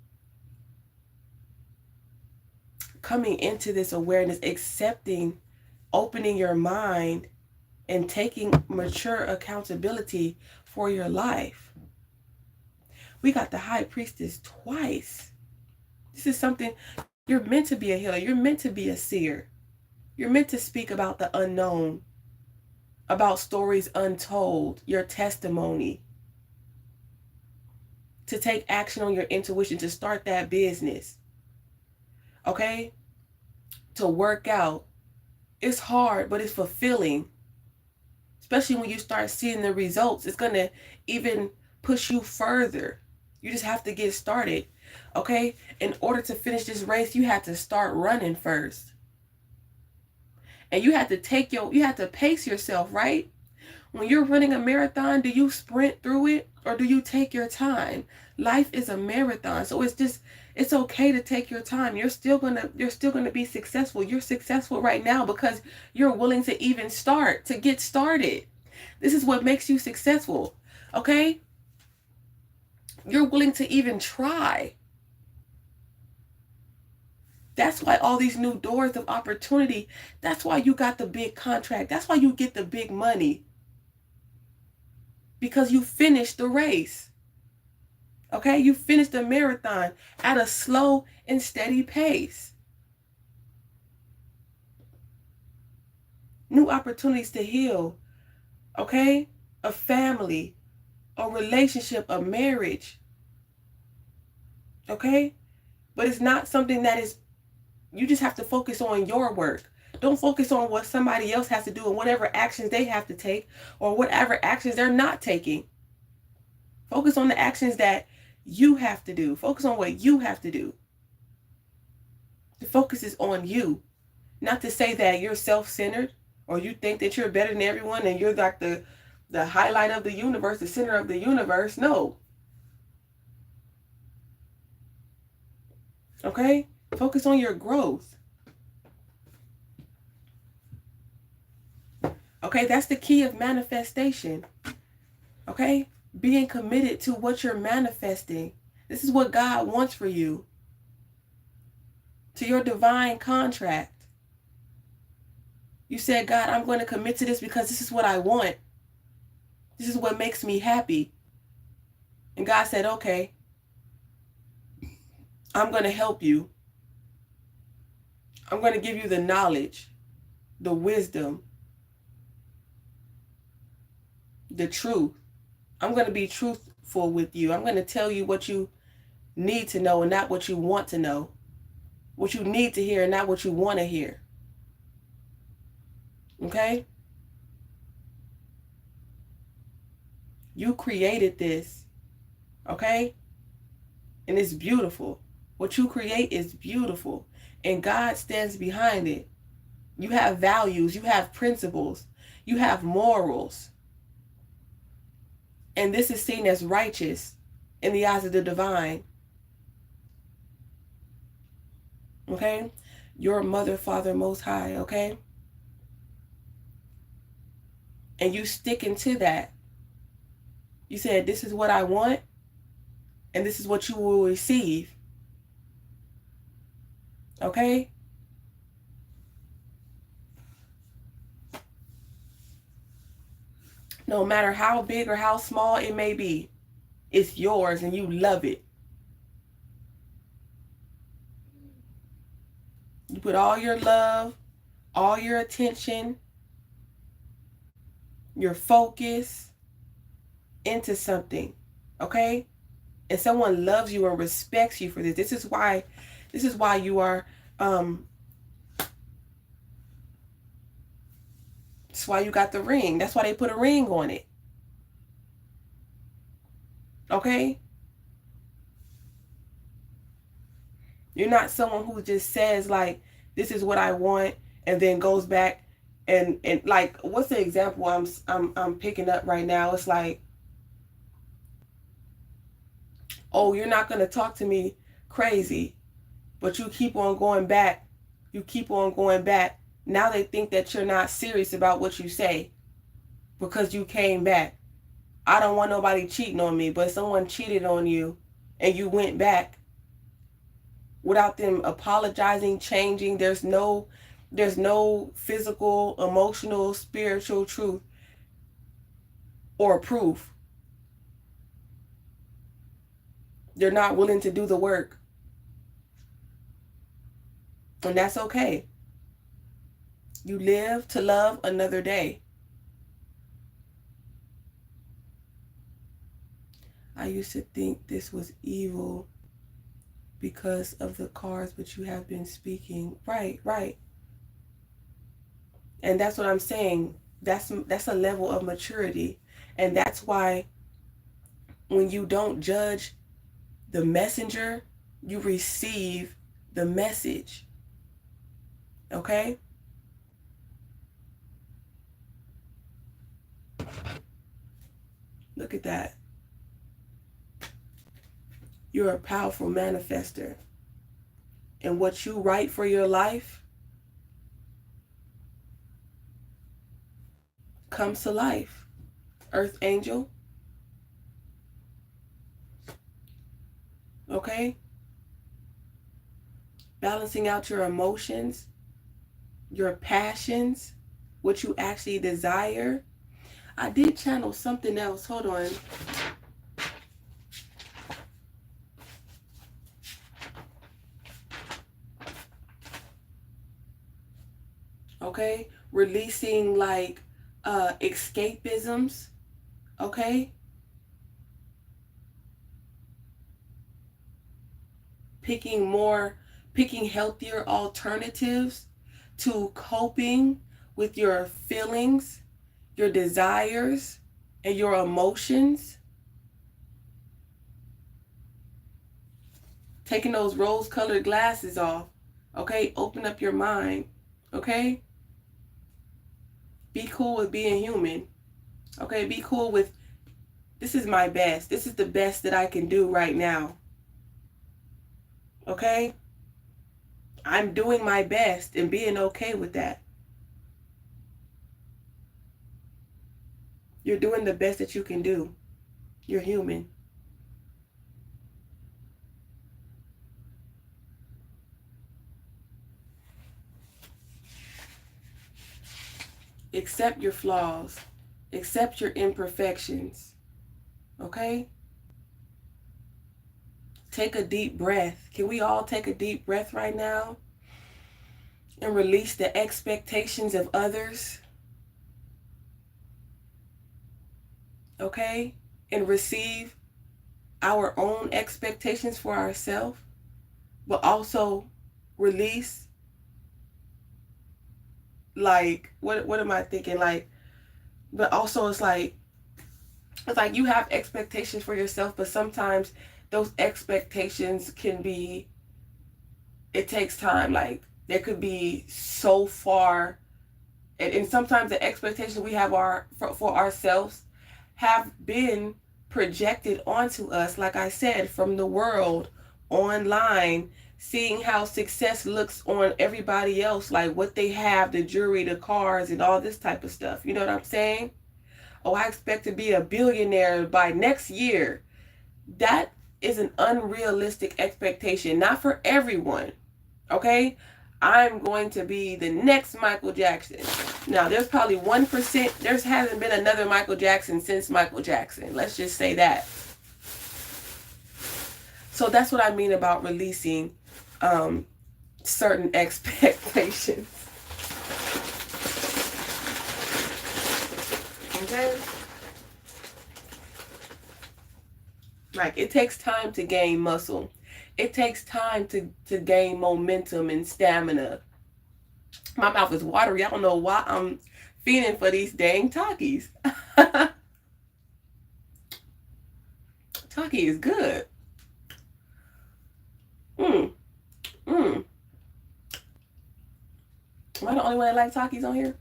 [SPEAKER 1] coming into this awareness, accepting, opening your mind, and taking mature accountability for your life. We got the high priestess twice. This is something, you're meant to be a healer. You're meant to be a seer. You're meant to speak about the unknown, about stories untold, your testimony, to take action on your intuition, to start that business. Okay? To work out. It's hard, but it's fulfilling. Especially when you start seeing the results. It's going to even push you further. You just have to get started. Okay? In order to finish this race, you have to start running first. And you have to pace yourself, right? When you're running a marathon, do you sprint through it or do you take your time? Life is a marathon. So it's just It's okay to take your time. You're still gonna be successful. You're successful right now because you're willing to even start, to get started. This is what makes you successful. Okay? You're willing to even try. That's why all these new doors of opportunity, that's why you got the big contract. That's why you get the big money. Because you finished the race. Okay? You finished the marathon at a slow and steady pace. New opportunities to heal. Okay? A family, a relationship, a marriage. Okay? But it's not something that is, you just have to focus on your work. Don't focus on what somebody else has to do and whatever actions they have to take or whatever actions they're not taking. Focus on the actions that you have to do. Focus on what you have to do. The focus is on you. Not to say that you're self-centered or you think that you're better than everyone and you're like the highlight of the universe, the center of the universe. No. Okay? Focus on your growth. Okay? That's the key of manifestation. Okay? Being committed to what you're manifesting. This is what God wants for you. To your divine contract. You said, God, I'm going to commit to this because this is what I want. This is what makes me happy. And God said, okay, I'm going to help you. I'm going to give you the knowledge, the wisdom, the truth. I'm going to be truthful with you. I'm going to tell you what you need to know and not what you want to know. What you need to hear and not what you want to hear. Okay? You created this. Okay? And it's beautiful. What you create is beautiful. And God stands behind it. You have values. You have principles. You have morals. And this is seen as righteous in the eyes of the divine. Okay? Your mother, father, most high. Okay? And you sticking to that. You said, this is what I want. And this is what you will receive. Okay? No matter how big or how small it may be, it's yours and you love it. You put all your love, all your attention, your focus into something. Okay? And someone loves you and respects you for this. This is why you are that's why you got the ring. That's why they put a ring on it. Okay? You're not someone who just says like, this is what I want, and then goes back and like, what's the example I'm picking up right now? It's like, oh, you're not gonna talk to me crazy, but you keep on going back. You keep on going back. Now they think that you're not serious about what you say because you came back. I don't want nobody cheating on me, but someone cheated on you and you went back without them apologizing, changing. There's no physical, emotional, spiritual truth or proof. They're not willing to do the work. And that's okay. You live to love another day. I used to think this was evil because of the cards, but you have been speaking. Right. And that's what I'm saying. That's a level of maturity. And that's why when you don't judge the messenger, you receive the message. Okay? Look at that. You're a powerful manifester. And what you write for your life comes to life. Earth angel. Okay? Balancing out your emotions, your passions, what you actually desire. I did channel something else. Hold on. Okay? Releasing like escapisms. Okay? Picking healthier alternatives to coping with your feelings, your desires, and your emotions. Taking those rose-colored glasses off. Okay? Open up your mind. Okay? Be cool with being human. Okay? Be cool with, this is my best. This is the best that I can do right now. Okay? I'm doing my best and being okay with that. You're doing the best that you can do. You're human. Accept your flaws. Accept your imperfections. Okay? Take a deep breath. Can we all take a deep breath right now? And release the expectations of others. Okay? And receive our own expectations for ourselves. But also release, like, what am I thinking? Like, but also it's like you have expectations for yourself, but sometimes those expectations can be, it takes time. Like, there could be so far, and sometimes the expectations we have for ourselves have been projected onto us, like I said, from the world, online, seeing how success looks on everybody else, like what they have, the jewelry, the cars, and all this type of stuff. You know what I'm saying? Oh, I expect to be a billionaire by next year. That is an unrealistic expectation, not for everyone. Okay? I'm going to be the next Michael Jackson. Now, there's probably 1%. There hasn't been another Michael Jackson since Michael Jackson. Let's just say that. So that's what I mean about releasing certain expectations. Okay? Like, it takes time to gain muscle. It takes time to gain momentum and stamina. My mouth is watery. I don't know why I'm feeling for these dang Takis. Taki is good. Am I the only one that likes Takis on here?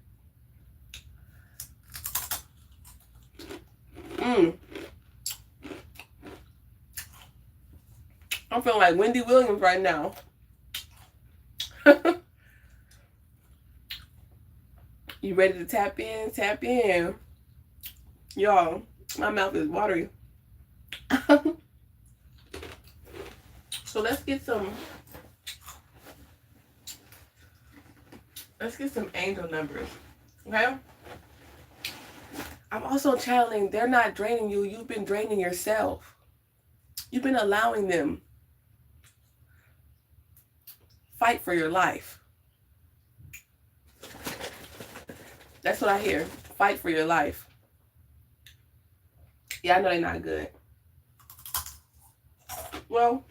[SPEAKER 1] I'm feeling like Wendy Williams right now. You ready to tap in? Tap in. Y'all, my mouth is watery. So let's get some angel numbers. Okay? I'm also channeling, they're not draining you. You've been draining yourself. You've been allowing them. Fight for your life. That's what I hear. Fight for your life. Yeah, I know they're not good. Well,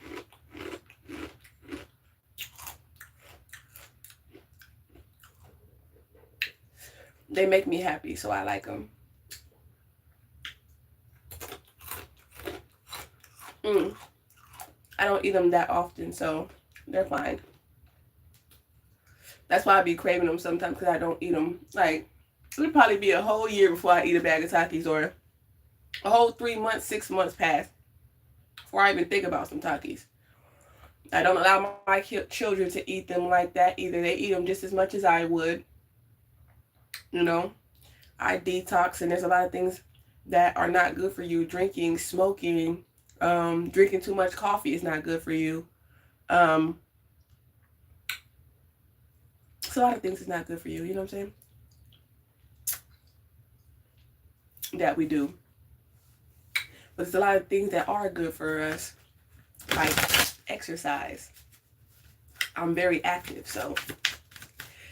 [SPEAKER 1] they make me happy, so I like them. I don't eat them that often, so they're fine. That's why I be craving them sometimes, because I don't eat them. Like, it'll probably be a whole year before I eat a bag of Takis, or a whole 3 months, 6 months past. before I even think about some Takis. I don't allow my children to eat them like that either. They eat them just as much as I would. You know, I detox, and there's a lot of things that are not good for you. Drinking, smoking, drinking too much coffee is not good for you. It's a lot of things is not good for you. You know what I'm saying? That we do. But there's a lot of things that are good for us, like exercise. I'm very active, so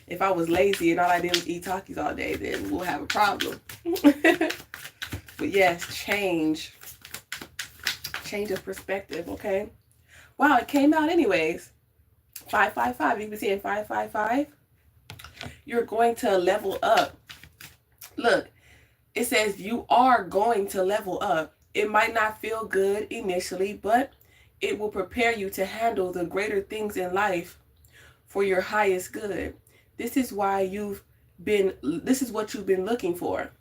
[SPEAKER 1] if I was lazy and all I did was eat Takis all day, then we'll have a problem. But yes, change of perspective, okay? Wow, it came out anyways. 555, you can see in 555, you're going to level up. Look, it says you are going to level up. It might not feel good initially, but it will prepare you to handle the greater things in life for your highest good. This is what you've been looking for.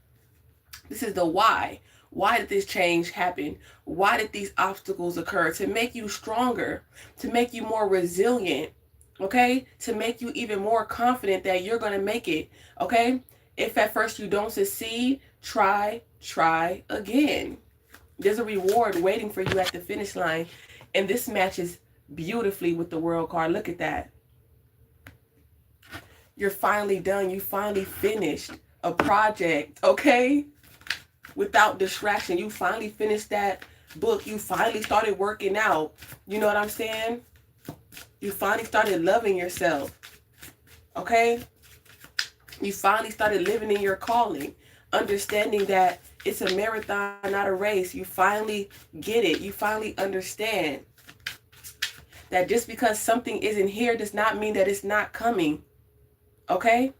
[SPEAKER 1] This is the why. Why did this change happen? Why did these obstacles occur? To make you stronger, to make you more resilient, okay? To make you even more confident that you're going to make it, okay? If at first you don't succeed, try again. There's a reward waiting for you at the finish line. And this matches beautifully with the World card. Look at that. You're finally done. You finally finished a project, okay? Without distraction. You finally finished that book. You finally started working out. You know what I'm saying? You finally started loving yourself, okay? You finally started living in your calling, understanding that it's a marathon, not a race. You finally get it. You finally understand that just because something isn't here does not mean that it's not coming. Okay?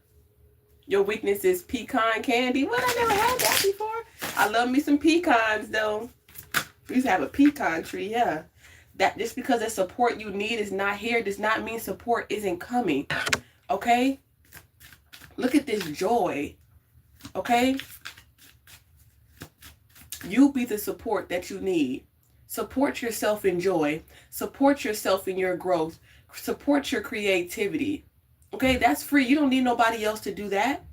[SPEAKER 1] Your weakness is pecan candy. What? I never had that before. I love me some pecans, though. We used to have a pecan tree, yeah. That just because the support you need is not here does not mean support isn't coming. Okay? Look at this joy. Okay? You be the support that you need. Support yourself in joy. Support yourself in your growth. Support your creativity. Okay? That's free. You don't need nobody else to do that.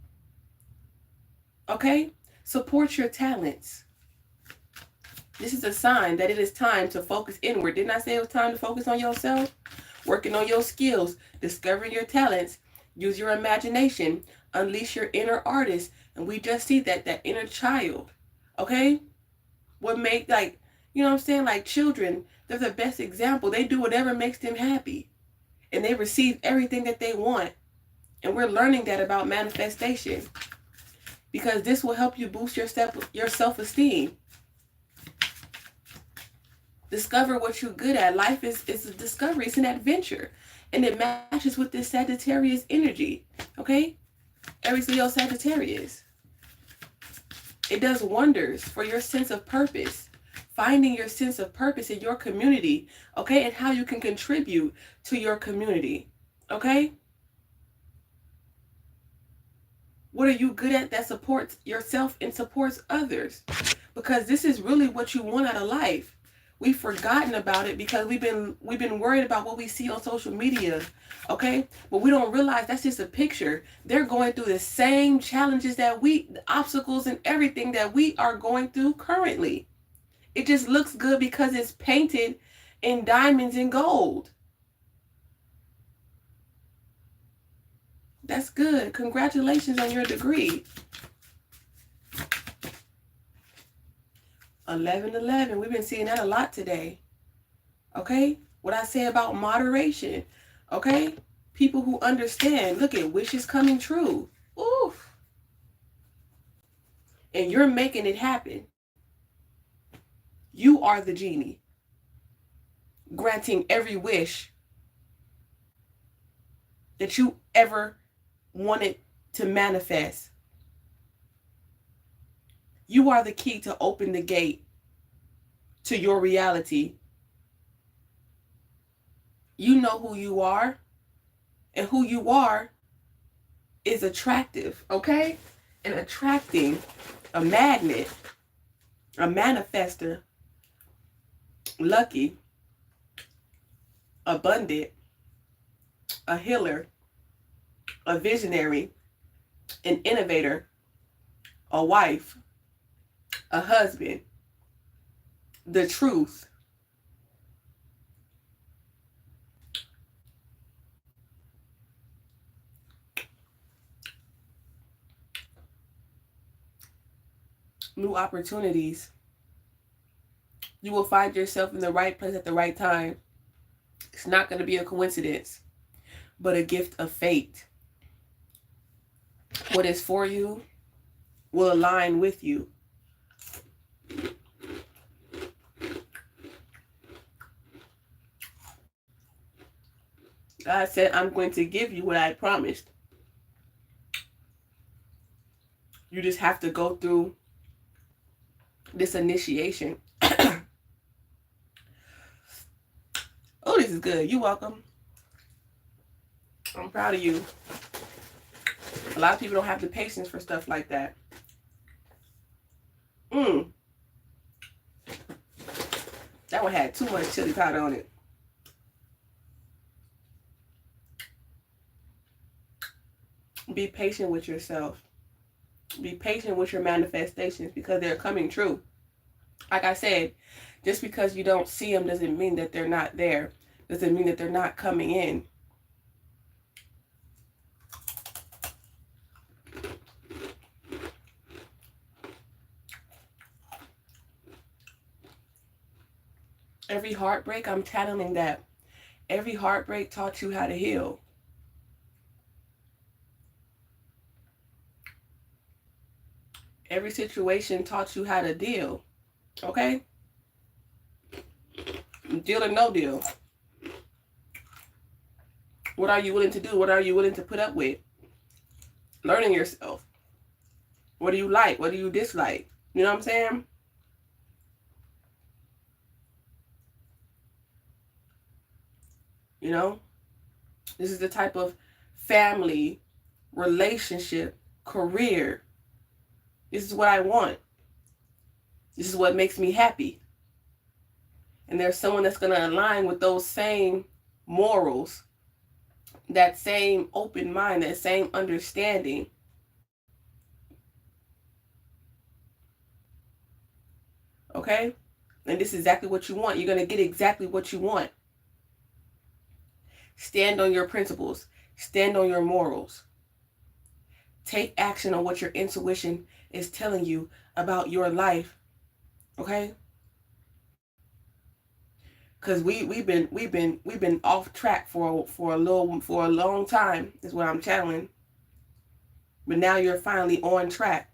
[SPEAKER 1] Okay? Support your talents. This is a sign that it is time to focus inward. Didn't I say it was time to focus on yourself? Working on your skills, discovering your talents, use your imagination, unleash your inner artist. And we just see that inner child. Okay? What make, like, you know what I'm saying? Like children, they're the best example. They do whatever makes them happy. And they receive everything that they want. And we're learning that about manifestation. Because this will help you boost your self-esteem. Discover what you're good at. Life is a discovery. It's an adventure. And it matches with this Sagittarius energy. Okay? Aries, Leo, Sagittarius. It does wonders for your sense of purpose. Finding your sense of purpose in your community. Okay? And how you can contribute to your community. Okay? What are you good at that supports yourself and supports others? Because this is really what you want out of life. We've forgotten about it because we've been worried about what we see on social media, okay? But we don't realize that's just a picture. They're going through the same challenges that the obstacles and everything that we are going through currently. It just looks good because it's painted in diamonds and gold. That's good. Congratulations on your degree. 1111. We've been seeing that a lot today. Okay? What I say about moderation. Okay? People who understand. Look at wishes coming true. Oof. And you're making it happen. You are the genie. Granting every wish that you ever wanted to manifest. You are the key to open the gate to your reality. You know who you are, and who you are is attractive, okay? And attracting, a magnet, a manifester, lucky, abundant, a healer, a visionary, an innovator, a wife, a husband, the truth, new opportunities. You will find yourself in the right place at the right time. It's not going to be a coincidence, but a gift of fate. What is for you will align with you. God said, I'm going to give you what I promised. You just have to go through this initiation. Oh, this is good. You're welcome. I'm proud of you. A lot of people don't have the patience for stuff like that. That one had too much chili powder on it. Be patient with yourself. Be patient with your manifestations because they're coming true. Like I said, just because you don't see them doesn't mean that they're not there. Doesn't mean that they're not coming in. Every heartbreak, I'm channeling that. Every heartbreak taught you how to heal. Every situation taught you how to deal. Okay? Deal or no deal. What are you willing to do? What are you willing to put up with? Learning yourself. What do you like? What do you dislike? You know what I'm saying? You know? This is the type of family, relationship, career. This is what I want. This is what makes me happy. And there's someone that's going to align with those same morals, that same open mind, that same understanding. Okay? And this is exactly what you want. You're going to get exactly what you want. Stand on your principles. Stand on your morals. Take action on what your intuition is telling you about your life. Okay? Because we've been off track for a long time, is what I'm channeling. But now you're finally on track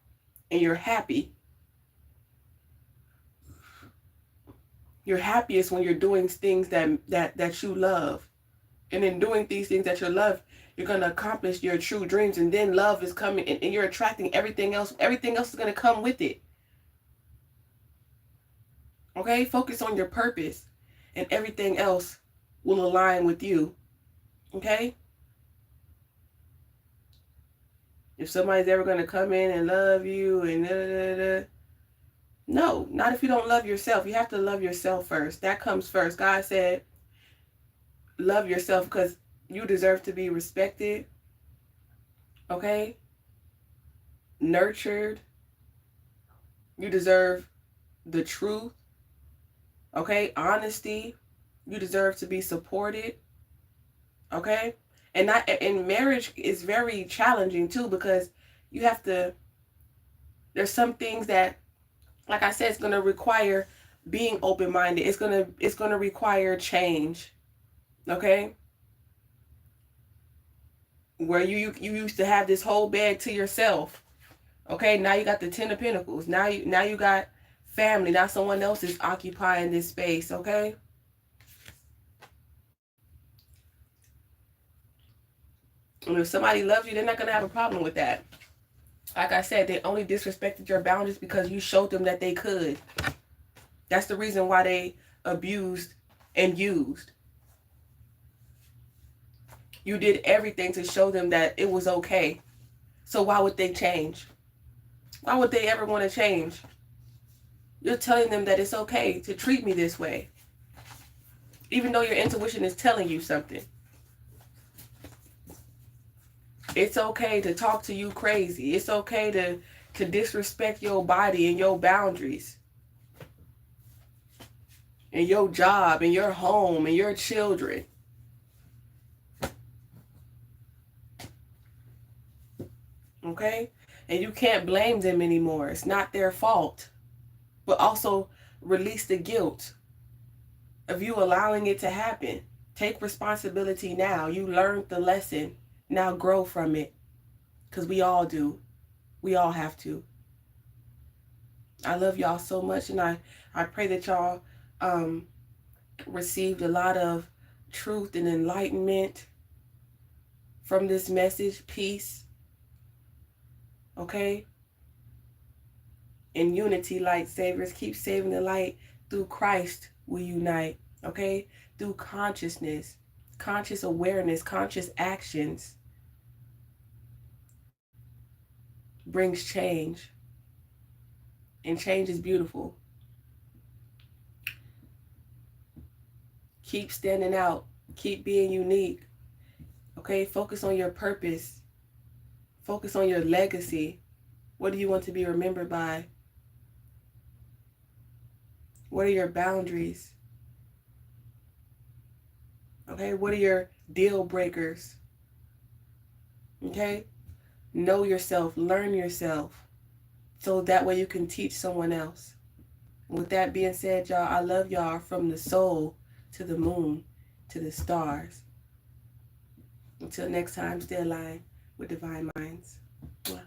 [SPEAKER 1] and you're happy. You're happiest when you're doing things that you love. And in doing these things that you love, you're going to accomplish your true dreams. And then love is coming and you're attracting everything else. Everything else is going to come with it. Okay? Focus on your purpose and everything else will align with you. Okay? If somebody's ever going to come in and love you and no, not if you don't love yourself. You have to love yourself first. That comes first. God said, love yourself because you deserve to be respected. Okay? Nurtured. You deserve the truth. Okay? Honesty. You deserve to be supported. Okay? And marriage is very challenging too because you have to, there's some things that, like I said, it's going to require being open-minded. It's going to require change. Okay? Where you used to have this whole bag to yourself. Okay? Now you got the 10 of Pentacles. Now you got family. Now someone else is occupying this space. Okay? And if somebody loves you, they're not going to have a problem with that. Like I said, they only disrespected your boundaries because you showed them that they could. That's the reason why they abused and used. You did everything to show them that it was okay. So why would they change? Why would they ever want to change? You're telling them that it's okay to treat me this way. even though your intuition is telling you something. It's okay to talk to you crazy. It's okay to disrespect your body and your boundaries and your job and your home and your children. Okay? And you can't blame them anymore. It's not their fault. But also release the guilt of you allowing it to happen. Take responsibility now. You learned the lesson. Now grow from it. Because we all do. We all have to. I love y'all so much, and I pray that y'all received a lot of truth and enlightenment from this message. Peace. Okay? In unity, light savers. Keep saving the light. Through Christ we unite. Okay? Through consciousness, conscious awareness, conscious actions brings change. And change is beautiful. Keep standing out. Keep being unique. Okay? Focus on your purpose. Focus on your legacy. What do you want to be remembered by? What are your boundaries? Okay? What are your deal breakers? Okay? Know yourself. Learn yourself. So that way you can teach someone else. With that being said, y'all, I love y'all from the soul to the moon to the stars. Until next time, stay aligned with divine minds. Mwah.